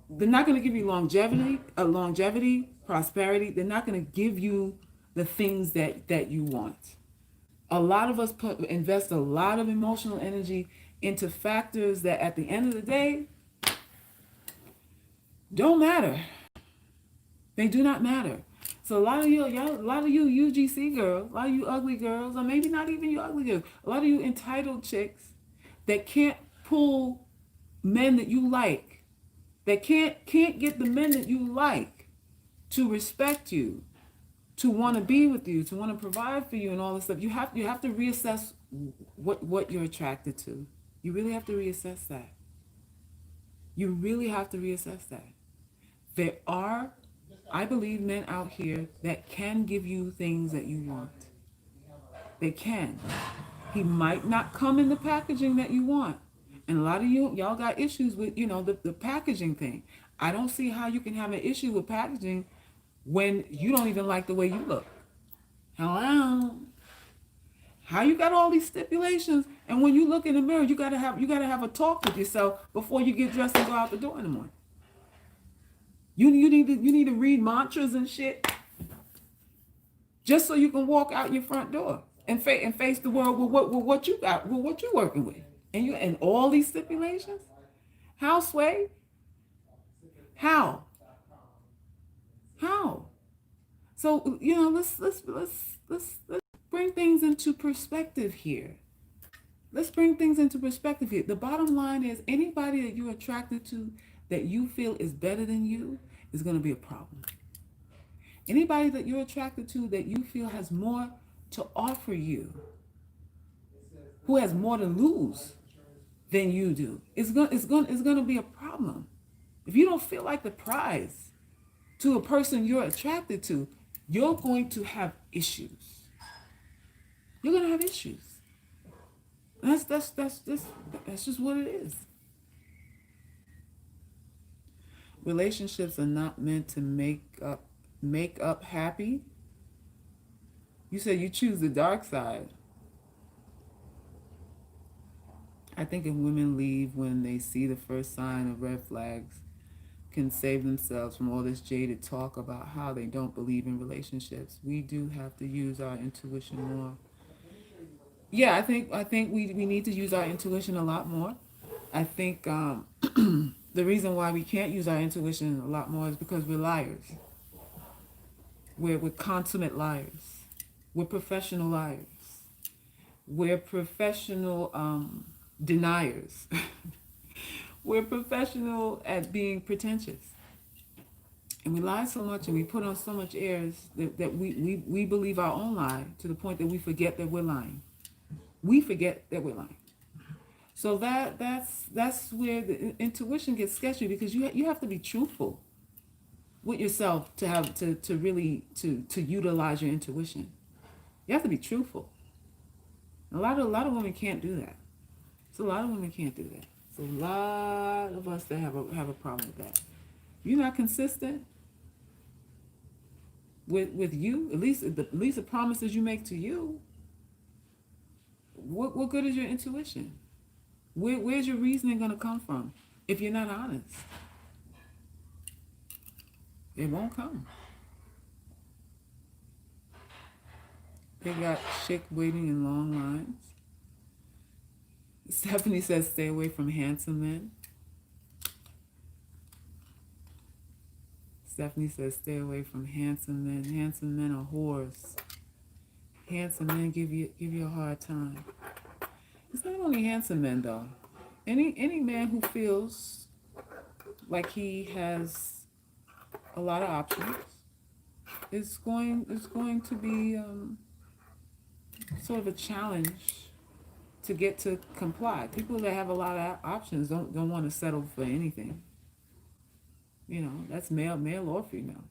They're not going to give you longevity, prosperity. They're not going to give you the things that you want. A lot of us invest a lot of emotional energy into factors that at the end of the day don't matter. They do not matter. So a lot of you UGC girls, a lot of you ugly girls, or maybe not even you ugly girls, a lot of you entitled chicks that can't pull men that you like, that can't get the men that you like to respect you, to want to be with you, to want to provide for you, and all this stuff. You have to reassess what you're attracted to. You really have to reassess that. You really have to reassess that. There are I believe men out here that can give you things that you want. They can. He might not come in the packaging that you want. And a lot of y'all got issues with, the packaging thing. I don't see how you can have an issue with packaging when you don't even like the way you look. Hello. How you got all these stipulations, and when you look in the mirror, you gotta have a talk with yourself before you get dressed and go out the door in the morning. You need to read mantras and shit just so you can walk out your front door and face the world with what you got, with what you working with, and all these stipulations. How, Sway? How? How? So let's bring things into perspective here. Let's bring things into perspective here. The bottom line is anybody that you're attracted to that you feel is better than you is going to be a problem. Anybody that you're attracted to that you feel has more to offer you, who has more to lose than you do, it's going to be a problem. If you don't feel like the prize to a person you're attracted to, you're going to have issues. You're going to have issues. That's just what it is. Relationships are not meant to make up happy. You said you choose the dark side. I think if women leave when they see the first sign of red flags, can save themselves from all this jaded talk about how they don't believe in relationships. We do have to use our intuition more. Yeah, I think we need to use our intuition a lot more. I think the reason why we can't use our intuition a lot more is because we're liars. We're consummate liars. We're professional liars. We're professional deniers. We're professional at being pretentious. And we lie so much and we put on so much airs that we believe our own lie to the point that we forget that we're lying. We forget that we're lying. So that's where the intuition gets sketchy, because you have to be truthful with yourself to have to really utilize your intuition. You have to be truthful. A lot of women can't do that. So a lot of women can't do that. So a lot of us that have a problem with that. You're not consistent with you, at least the promises you make to you. What good is your intuition? Where's your reasoning going to come from if you're not honest? It won't come. They got chick waiting in long lines. Stephanie says stay away from handsome men. Stephanie says stay away from handsome men. Handsome men are whores. Handsome men give you a hard time. It's not only handsome men though. Any man who feels like he has a lot of options is going to be sort of a challenge to get to comply. People that have a lot of options don't want to settle for anything. That's male or female.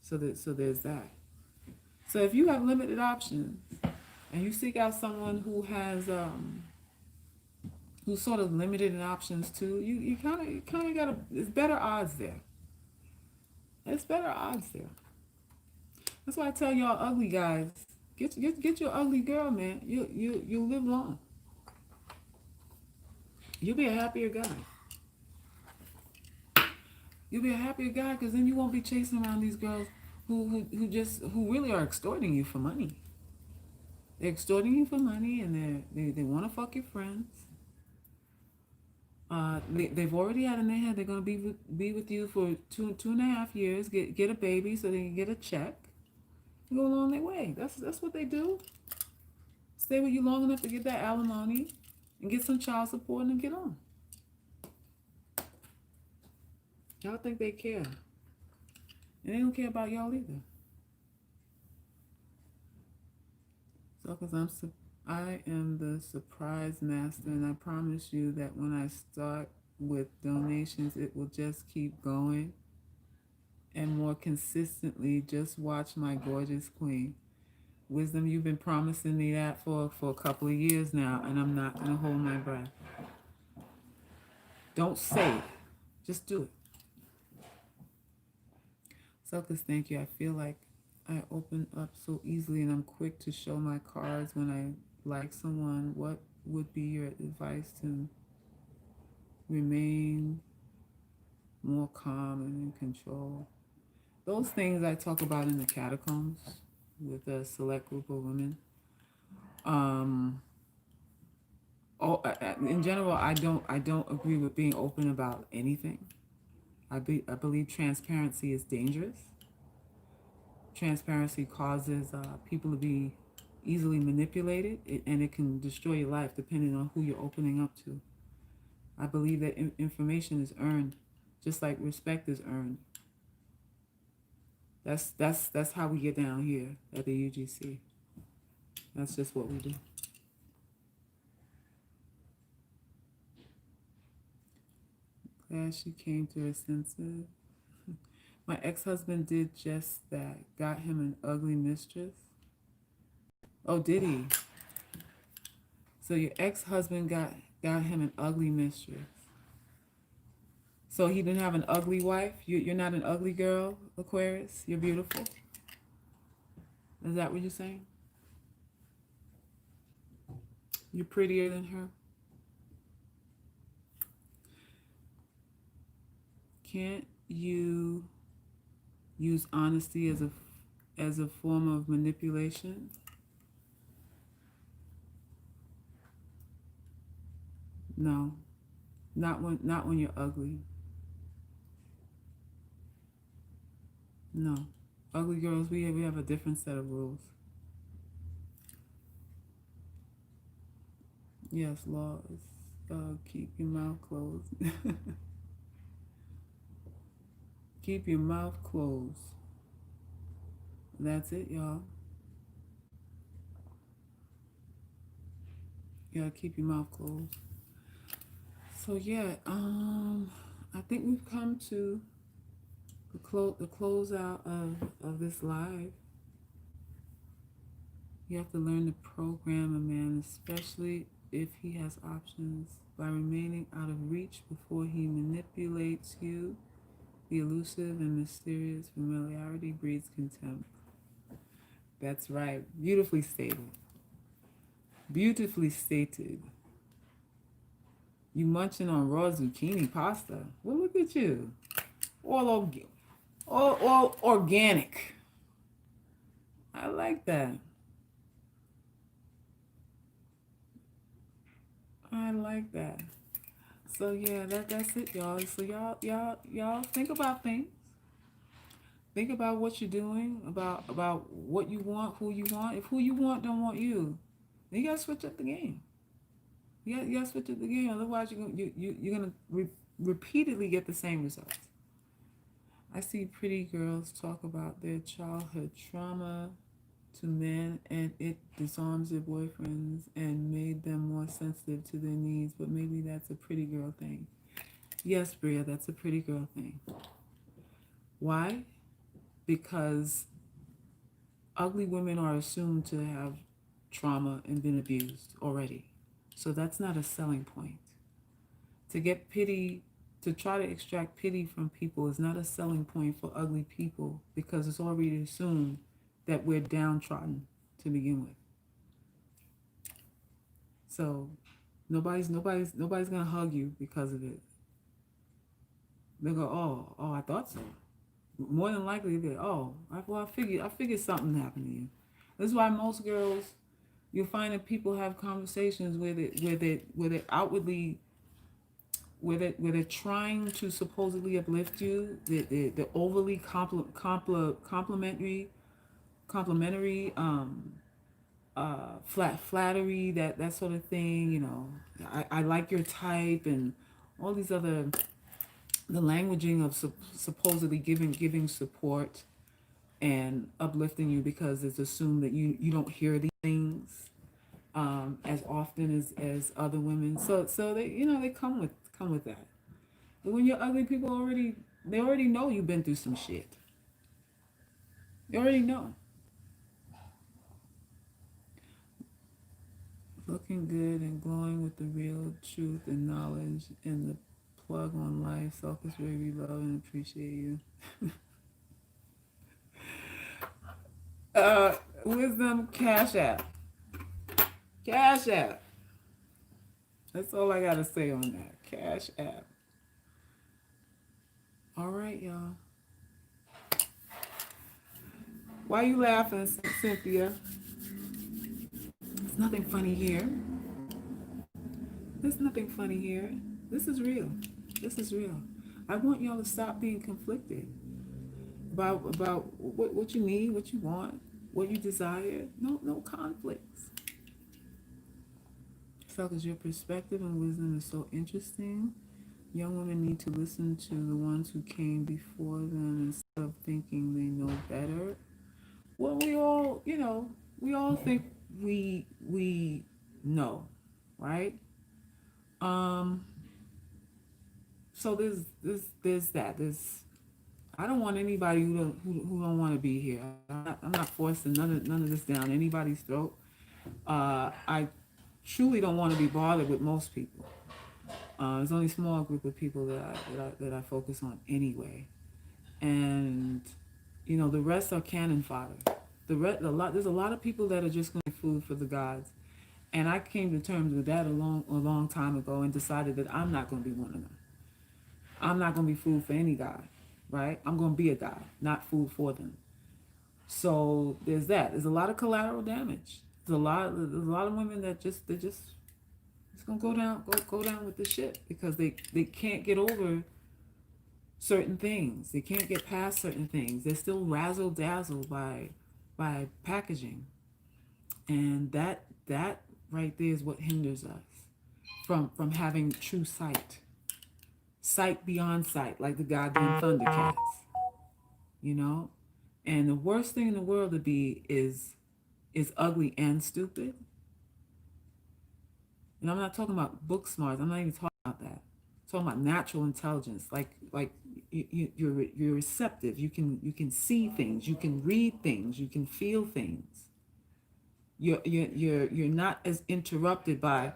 So there's that. So if you have limited options and you seek out someone who has who's sort of limited in options too, you kind of got it's better odds there. It's better odds there. That's why I tell y'all ugly guys, get your ugly girl, man. You'll live long. You'll be a happier guy. You'll be a happier guy because then you won't be chasing around these girls who really are extorting you for money. They're extorting you for money, and they want to fuck your friends. They've already had in their head they're gonna be with you for 2.5 years, get a baby so they can get a check, and go along their way. That's what they do. Stay with you long enough to get that alimony and get some child support and get on. Y'all think they care, and they don't care about y'all either. So, because I am the surprise master, and I promise you that when I start with donations, it will just keep going and more consistently just watch my gorgeous queen. Wisdom, you've been promising me that for a couple of years now, and I'm not going to hold my breath. Don't say it. Just do it. Selfless, thank you. I feel like I open up so easily and I'm quick to show my cards when I like someone. What would be your advice to remain more calm and in control? Those things I talk about in the catacombs with a select group of women. Um, in general, I don't agree with being open about anything. I believe transparency is dangerous. Transparency causes people to be easily manipulated, and it can destroy your life depending on who you're opening up to. I believe that information is earned, just like respect is earned. That's how we get down here at the UGC. That's just what we do. Glad she came to her senses. My ex-husband did just that. Got him an ugly mistress. Oh, did he? So your ex-husband got him an ugly mistress. So he didn't have an ugly wife? You're not an ugly girl, Aquarius? You're beautiful? Is that what you're saying? You're prettier than her? Can't you use honesty as a form of manipulation? No. Not when you're ugly. No. Ugly girls, we have a different set of rules. Yes, laws. Keep your mouth closed. Keep your mouth closed. That's it, y'all. You gotta keep your mouth closed. So yeah, I think we've come to the close out of this live. You have to learn to program a man, especially if he has options, by remaining out of reach before he manipulates you. The elusive and mysterious familiarity breeds contempt. That's right. Beautifully stated. Beautifully stated. You munching on raw zucchini pasta. Well, look at you. All organic. I like that. I like that. So yeah, that's it, y'all. So y'all think about things. Think about what you're doing, about what you want, who you want. If who you want don't want you, then you gotta switch up the game. You gotta switch up the game. Otherwise, you're gonna repeatedly get the same results. I see pretty girls talk about their childhood trauma to men, and it disarms their boyfriends and made them more sensitive to their needs. But maybe that's a pretty girl thing. Yes, Bria, that's a pretty girl thing. Why? Because ugly women are assumed to have trauma and been abused already. So that's not a selling point. To get pity, to try to extract pity from people is not a selling point for ugly people, because it's already assumed that we're downtrodden to begin with. So nobody's gonna hug you because of it. They'll go, oh, I thought so. More than likely, they I figured something happened to you. This is why most girls, you'll find that people have conversations where they outwardly, where they're trying to supposedly uplift you. They're overly complimentary, flattery, that sort of thing. You know, I like your type, and all these other, the languaging of supposedly giving support and uplifting you, because it's assumed that you don't hear these things as often as other women. So they come with that. But when you're ugly, people already know you've been through some shit. You already know. Looking good and glowing with the real truth and knowledge and the plug on life. Focus where we love and appreciate you. Uh, Wisdom Cash App. Cash App. That's all I gotta say on that. Cash App. All right, y'all. Why you laughing, Cynthia? There's nothing funny here. There's nothing funny here. This is real. This is real. I want y'all to stop being conflicted about what you need, what you want, what you desire. No conflicts. So, because your perspective and wisdom is so interesting, young women need to listen to the ones who came before them instead of thinking they know better. Well, we all think we know, right? Um, so there's that. I don't want anybody who don't want to be here. I'm not forcing none of this down anybody's throat. I truly don't want to be bothered with most people. There's only a small group of people that I focus on anyway, and the rest are cannon fodder. There's a lot of people that are just going to be food for the gods, and I came to terms with that a long time ago and decided that I'm not going to be one of them. I'm not going to be food for any god, right? I'm going to be a god, not food for them. So there's that. There's a lot of collateral damage. There's a lot of women that they're just gonna go down with the shit because they can't get over certain things. They can't get past certain things. They're still razzle dazzled by packaging, and that right there is what hinders us from having true sight beyond sight, like the goddamn Thundercats, you know. And the worst thing in the world to be is ugly and stupid. And I'm not talking about book smarts. I'm not even talking about that. I'm talking about natural intelligence. Like you're receptive. You can see things. You can read things. You can feel things. You're not as interrupted by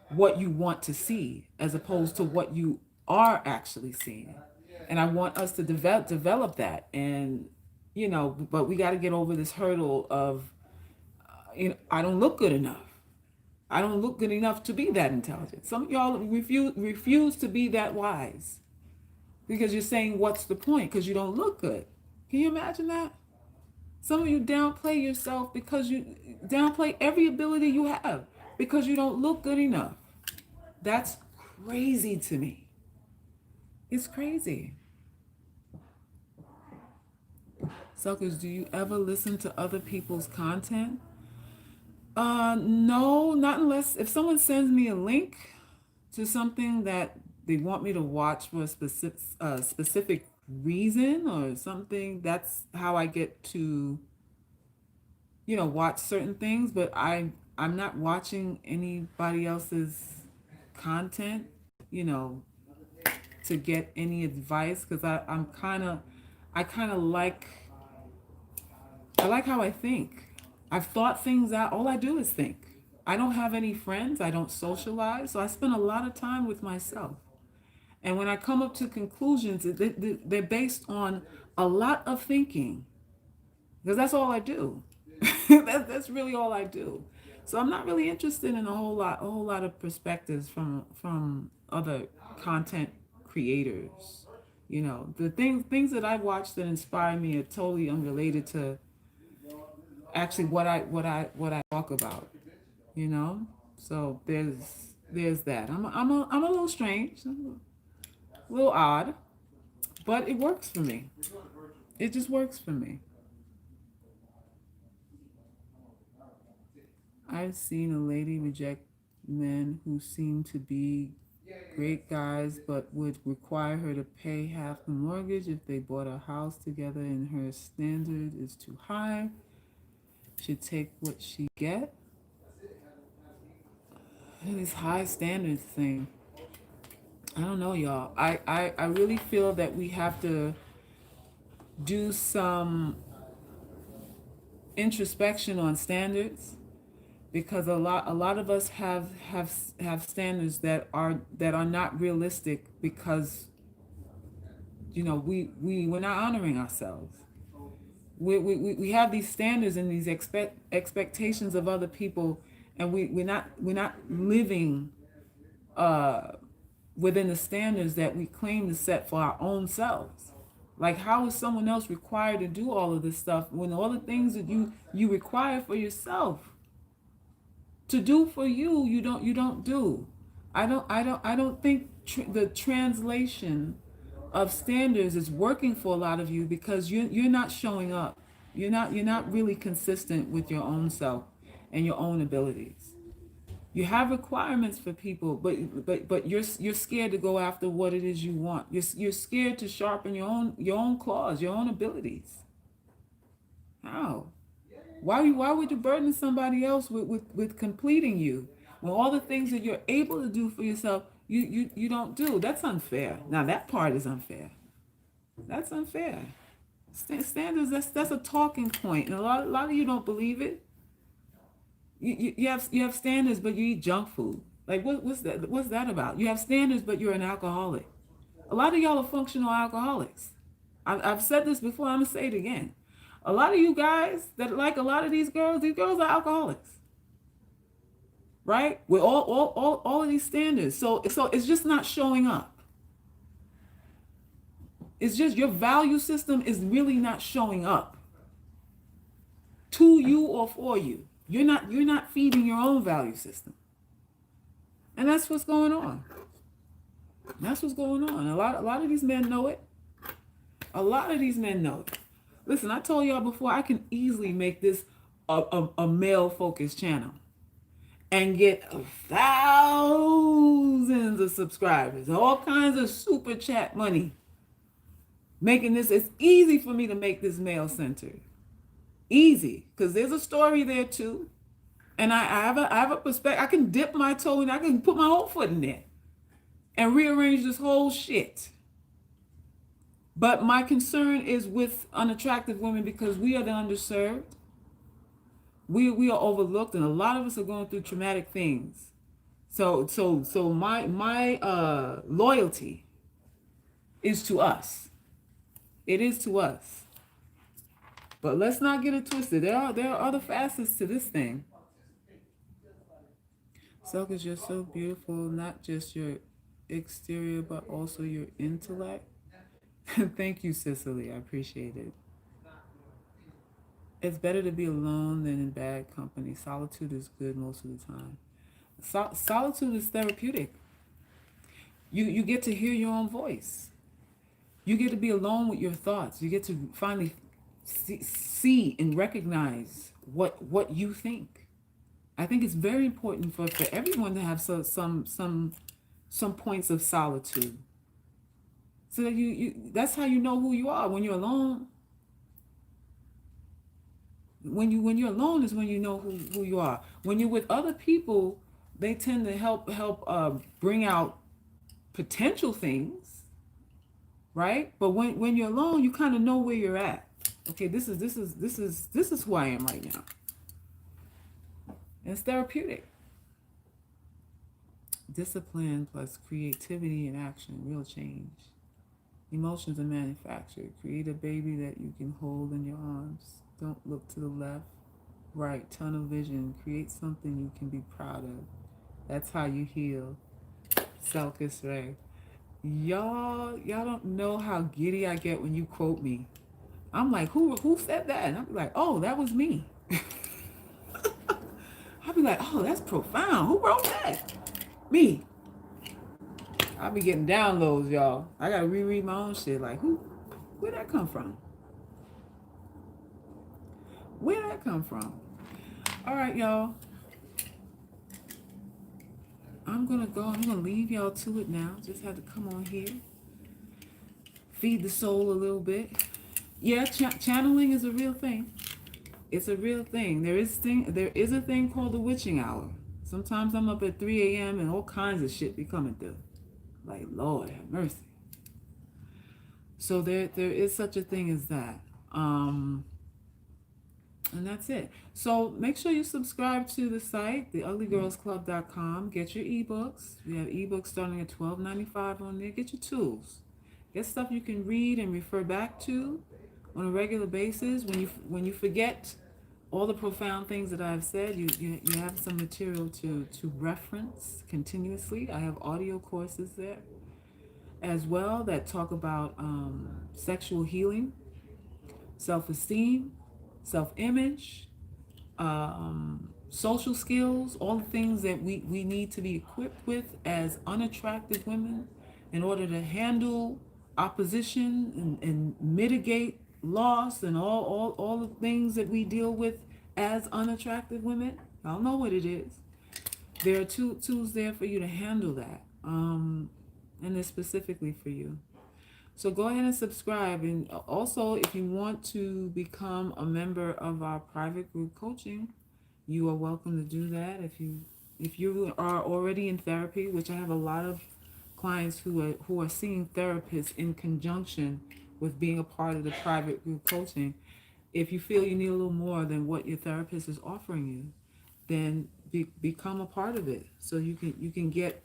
what you want to see as opposed to what you are actually seeing. And I want us to develop that. And but we got to get over this hurdle of I don't look good enough. I don't look good enough to be that intelligent. Some of y'all refuse to be that wise because you're saying, what's the point? Because you don't look good. Can you imagine that? Some of you downplay yourself because you downplay every ability you have because you don't look good enough. That's crazy to me. It's crazy. Suckers, do you ever listen to other people's content? No, not unless if someone sends me a link to something that they want me to watch for a specific reason or something. That's how I get to watch certain things. But I'm not watching anybody else's content you know to get any advice because I kind of I like how I think. I've thought things out. All I do is think. I don't have any friends. I don't socialize. So I spend a lot of time with myself. And when I come up to conclusions, they're based on a lot of thinking. Because that's all I do. That's really all I do. So I'm not really interested in a whole lot of perspectives from other content creators. The things that I watch that inspire me are totally unrelated to actually what I talk about, So there's that. I'm a little strange, a little odd, but it works for me. It just works for me. I've seen a lady reject men who seem to be great guys but would require her to pay half the mortgage if they bought a house together and her standard is too high. Should take what she get. This high standards thing. I don't know, y'all. I really feel that we have to do some introspection on standards, because a lot of us have standards that are not realistic, because we're not honoring ourselves. We have these standards and these expectations of other people, and we're not living within the standards that we claim to set for our own selves. Like, how is someone else required to do all of this stuff when all the things that you require for yourself to do for you don't do? I don't think the translation of standards is working for a lot of you, because you're not showing up. You're not really consistent with your own self and your own abilities. You have requirements for people, but you're scared to go after what it is you want. You're scared to sharpen your own claws, your own abilities. How? Why would you burden somebody else with completing you, when all the things that you're able to do for yourself, you don't do? That's unfair. Now that part is unfair. That's unfair. Standards, that's a talking point, and a lot of you don't believe it. You have standards, but you eat junk food. Like, what's that about? You have standards, but you're an alcoholic. A lot of y'all are functional alcoholics. I've said this before. I'm gonna say it again. A lot of you guys that like a lot of these girls are alcoholics, right? With all of these standards. So it's just not showing up. It's just your value system is really not showing up to you or for you. You're not feeding your own value system. And that's what's going on. That's what's going on. A lot of these men know it. A lot of these men know it. Listen, I told y'all before, I can easily make this a male-focused channel and get thousands of subscribers, all kinds of super chat money. Making this, it's easy for me to make this male-centered. Easy, because there's a story there too. And I have a perspective. I can dip my toe in, I can put my whole foot in there and rearrange this whole shit. But my concern is with unattractive women, because we are the underserved. We are overlooked, and a lot of us are going through traumatic things. So my loyalty is to us. It is to us. But let's not get it twisted. There are other facets to this thing. Selkis, you're so beautiful, not just your exterior, but also your intellect. Thank you, Cicely. I appreciate it. It's better to be alone than in bad company. Solitude is good most of the time. Solitude is therapeutic. You get to hear your own voice. You get to be alone with your thoughts. You get to finally see and recognize what you think. I think it's very important for everyone to have some points of solitude. So that you that's how you know who you are. When you're alone. When you're alone is when you know who you are. When you're with other people, they tend to help bring out potential things, right? But when you're alone, you kind of know where you're at. Okay, this is who I am right now. And it's therapeutic. Discipline plus creativity and action, real change. Emotions are manufactured. Create a baby that you can hold in your arms. Don't look to the left, right. Tunnel vision. Create something you can be proud of. That's how you heal. Selkis Ray. Y'all don't know how giddy I get when you quote me. I'm like, who said that? And I'll be like, oh, that was me. I'll be like, oh, that's profound. Who wrote that? Me. I'll be getting downloads, y'all. I gotta reread my own shit. Like, where'd that come from? Where'd that come from? All right, y'all. I'm gonna leave y'all to it now. Just had to come on here. Feed the soul a little bit. Yeah, channeling is a real thing. It's a real thing. There is a thing called the witching hour. Sometimes I'm up at 3 a.m. and all kinds of shit be coming through. Like, Lord have mercy. So there is such a thing as that. And that's it. So make sure you subscribe to the site, theuglygirlsclub.com. Get your ebooks. We have ebooks starting at $12.95 on there. Get your tools. Get stuff you can read and refer back to on a regular basis. When you forget all the profound things that I've said, you have some material to reference continuously. I have audio courses there as well that talk about sexual healing, self-esteem, self-image, social skills, all the things that we need to be equipped with as unattractive women in order to handle opposition and mitigate loss and all the things that we deal with as unattractive women. I don't know what it is. There are two tools there for you to handle that. And they're specifically for you. So go ahead and subscribe. And also, if you want to become a member of our private group coaching, you are welcome to do that. If you are already in therapy, which I have a lot of clients who are seeing therapists in conjunction with being a part of the private group coaching. If you feel you need a little more than what your therapist is offering you, then become a part of it, so you can get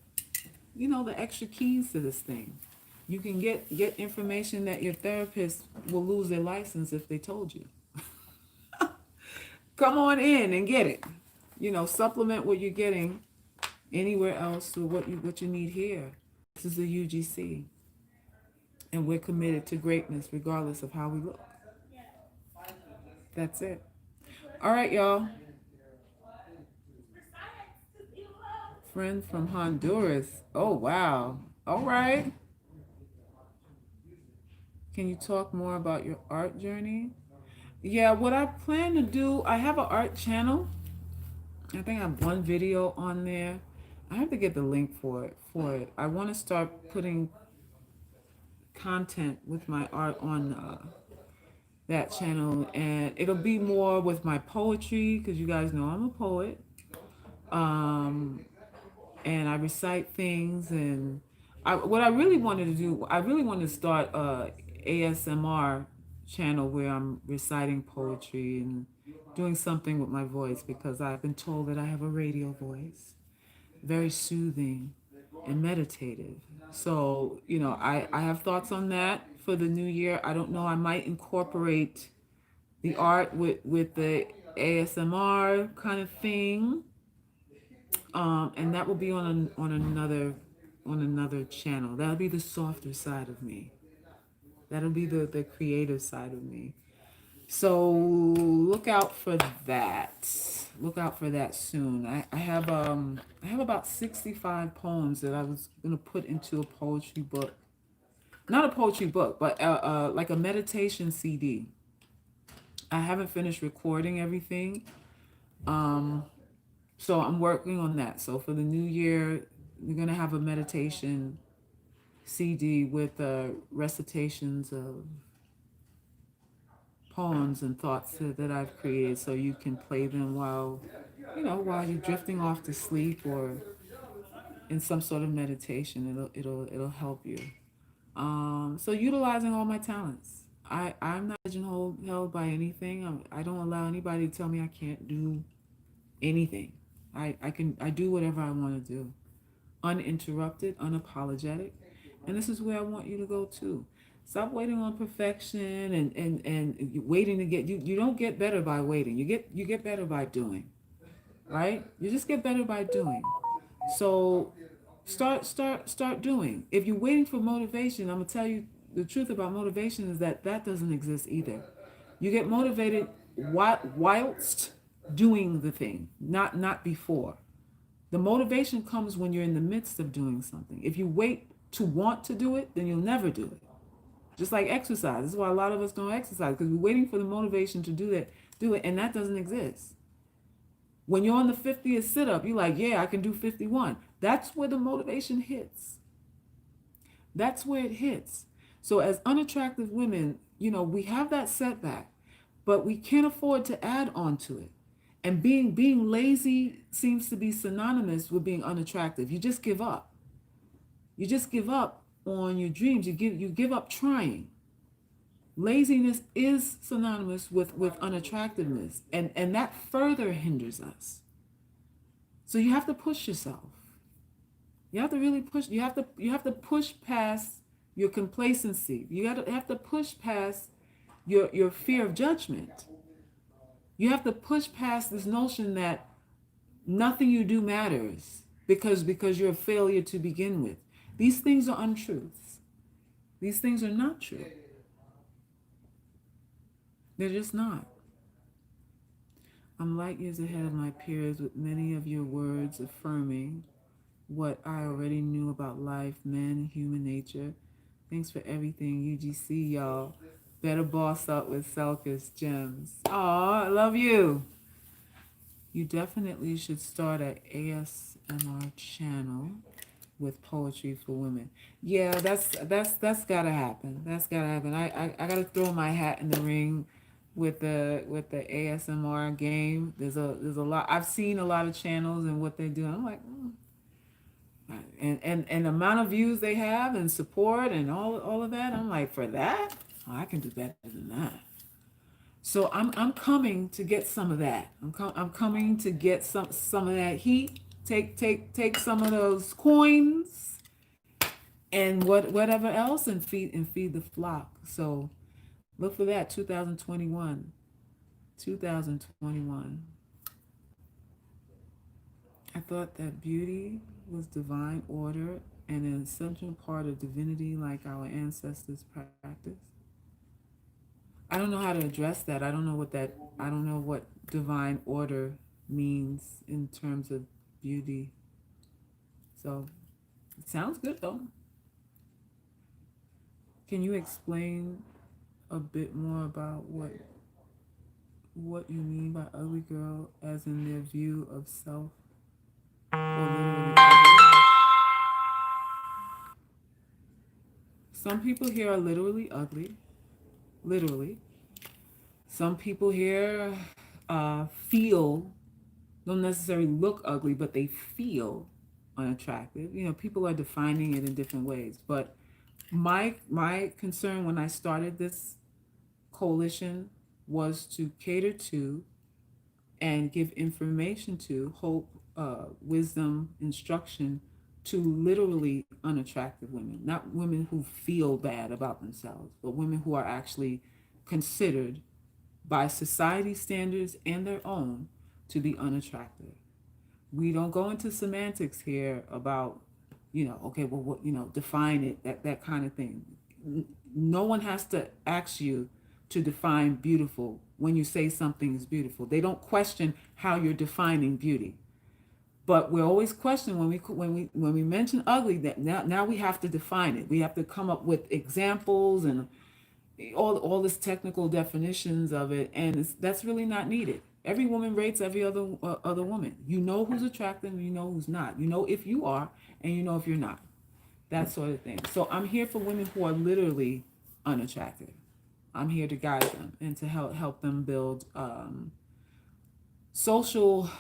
the extra keys to this thing. You can get information that your therapist will lose their license if they told you. Come on in and get it. Supplement what you're getting anywhere else to what you need here. This is the UGC, and we're committed to greatness regardless of how we look. That's it. All right, y'all. Friend from Honduras. Oh, wow. All right. Can you talk more about your art journey? Yeah, what I plan to do, I have an art channel. I think I have one video on there. I have to get the link for it. I want to start putting content with my art on that channel, and it'll be more with my poetry, because you guys know I'm a poet. And I recite things, and what I really wanted to do, I really wanted to start a ASMR channel where I'm reciting poetry and doing something with my voice, because I've been told that I have a radio voice, very soothing and meditative. So, I have thoughts on that for the new year. I don't know, I might incorporate the art with the ASMR kind of thing. And that will be on another channel. That'll be the softer side of me. That'll be the creative side of me. So look out for that. Look out for that soon. I have about 65 poems that I was gonna put into a poetry book. Not a poetry book, but like a meditation CD. I haven't finished recording everything. So I'm working on that. So for the new year, we're going to have a meditation CD with recitations of poems and thoughts that I've created, so you can play them while you're drifting off to sleep or in some sort of meditation. It'll help you. So utilizing all my talents. I'm not held by anything. I don't allow anybody to tell me I can't do anything. I do whatever I want to do, uninterrupted, unapologetic, and this is where I want you to go too. Stop waiting on perfection and waiting to get you don't get better by waiting. You get better by doing, right? You just get better by doing. So start doing. If you're waiting for motivation, I'm gonna tell you the truth about motivation is that doesn't exist either. You get motivated whilst doing the thing, not before. The motivation comes when you're in the midst of doing something. If you wait to want to do it, then you'll never do it. Just like exercise. This is why a lot of us don't exercise, because we're waiting for the motivation to do it, and that doesn't exist. When you're on the 50th sit-up, you're like, yeah, I can do 51. That's where the motivation hits. That's where it hits. So as unattractive women, we have that setback, but we can't afford to add on to it. And being lazy seems to be synonymous with being unattractive. You just give up. You just give up on your dreams. You give up trying. Laziness is synonymous with unattractiveness, and that further hinders us. So you have to push yourself. You have to really push. You have to push past your complacency. You have to push past your fear of judgment. You have to push past this notion that nothing you do matters because you're a failure to begin with. These things are untruths. These things are not true. They're just not. I'm light years ahead of my peers with many of your words affirming what I already knew about life, men, human nature. Thanks for everything, UGC, y'all. Better boss up with Selkis Gems. Aw, I love you. You definitely should start an ASMR channel with poetry for women. Yeah, that's gotta happen. That's gotta happen. I gotta throw my hat in the ring with the ASMR game. There's a lot. I've seen a lot of channels and what they do. I'm like, and the amount of views they have and support and all of that. I'm like, for that, oh, I can do better than that. So I'm coming to get some of that. I'm coming to get some of that heat. Take some of those coins and whatever else and feed the flock. So look for that 2021. 2021. I thought that beauty was divine order and an essential part of divinity like our ancestors practiced. I don't know how to address that. I don't know what divine order means in terms of beauty. So it sounds good though. Can you explain a bit more about what you mean by ugly girl as in their view of self or literally ugly? Some people here are literally ugly. Literally. Some people here feel, don't necessarily look ugly, but they feel unattractive. People are defining it in different ways. But my concern when I started this coalition was to cater to and give information to, hope, wisdom, instruction to literally unattractive women, not women who feel bad about themselves, but women who are actually considered by society standards and their own to be unattractive. We don't go into semantics here about, okay, well, what, define it, that kind of thing. No one has to ask you to define beautiful when you say something is beautiful. They don't question how you're defining beauty. But we're always questioning when we mention ugly, that now we have to define it. We have to come up with examples and all this technical definitions of it, and that's really not needed. Every woman rates every other woman. You know who's attractive, and you know who's not. You know if you are, and you know if you're not. That sort of thing. So I'm here for women who are literally unattractive. I'm here to guide them and to help them build social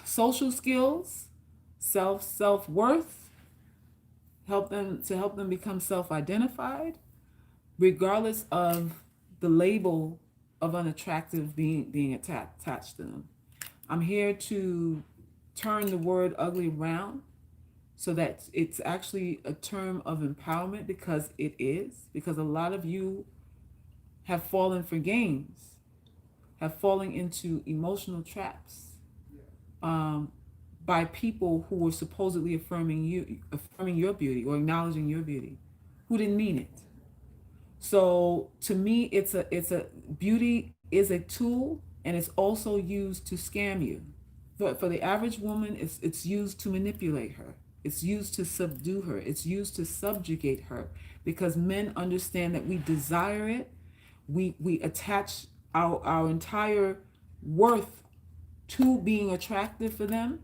skills, self-worth, help them become self-identified, regardless of the label of unattractive being attached to them. I'm here to turn the word ugly around so that it's actually a term of empowerment, because it is. Because a lot of you have fallen for games, have fallen into emotional traps by people who were supposedly affirming your beauty or acknowledging your beauty, who didn't mean it. So to me, it's a beauty is a tool, and it's also used to scam you. For the average woman, it's used to manipulate her. It's used to subdue her. It's used to subjugate her, because men understand that we desire it. We attach our entire worth to being attractive for them,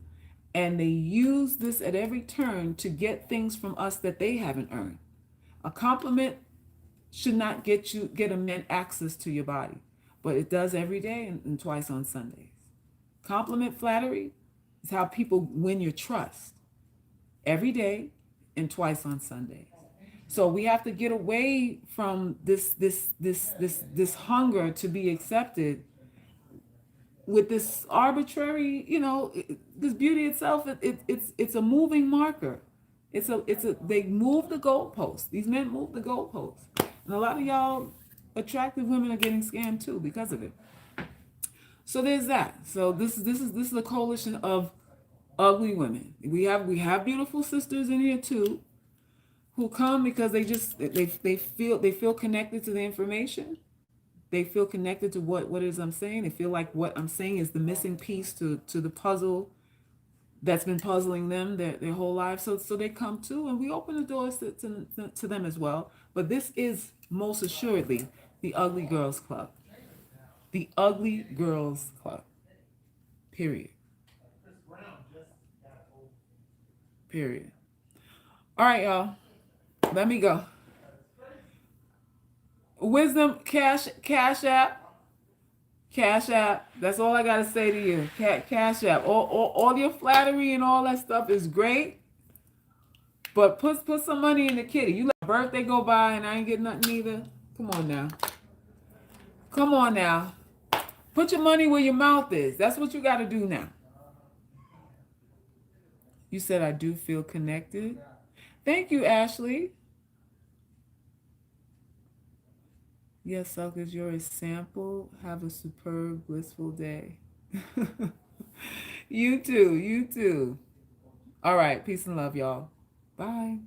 and they use this at every turn to get things from us that they haven't earned. A compliment should not get a man access to your body, but it does every day and twice on Sundays. Compliment flattery is how people win your trust every day and twice on Sundays. So we have to get away from this hunger to be accepted with this arbitrary, this beauty itself. It's a moving marker. It's a they move the goalposts. These men move the goalposts, and a lot of y'all attractive women are getting scammed too because of it. So there's that. So this is a coalition of ugly women. We have beautiful sisters in here too, who come because they feel connected to the information. They feel connected to what it is I'm saying. They feel like what I'm saying is the missing piece to the puzzle that's been puzzling them their whole life. So they come too, and we open the doors to them as well. But this is most assuredly the Ugly Girls Club. The Ugly Girls Club. Period. Period. All right, y'all. Let me go. Wisdom Cash App. Cash App. That's all I gotta say to you. Cash App. All your flattery and all that stuff is great, but put some money in the kitty. You let a birthday go by and I ain't get nothing either. Come on now. Come on now. Put your money where your mouth is. That's what you gotta do now. You said I do feel connected. Thank you, Ashley. Yes, Suckers, you're a sample. Have a superb, blissful day. You too. You too. All right. Peace and love, y'all. Bye.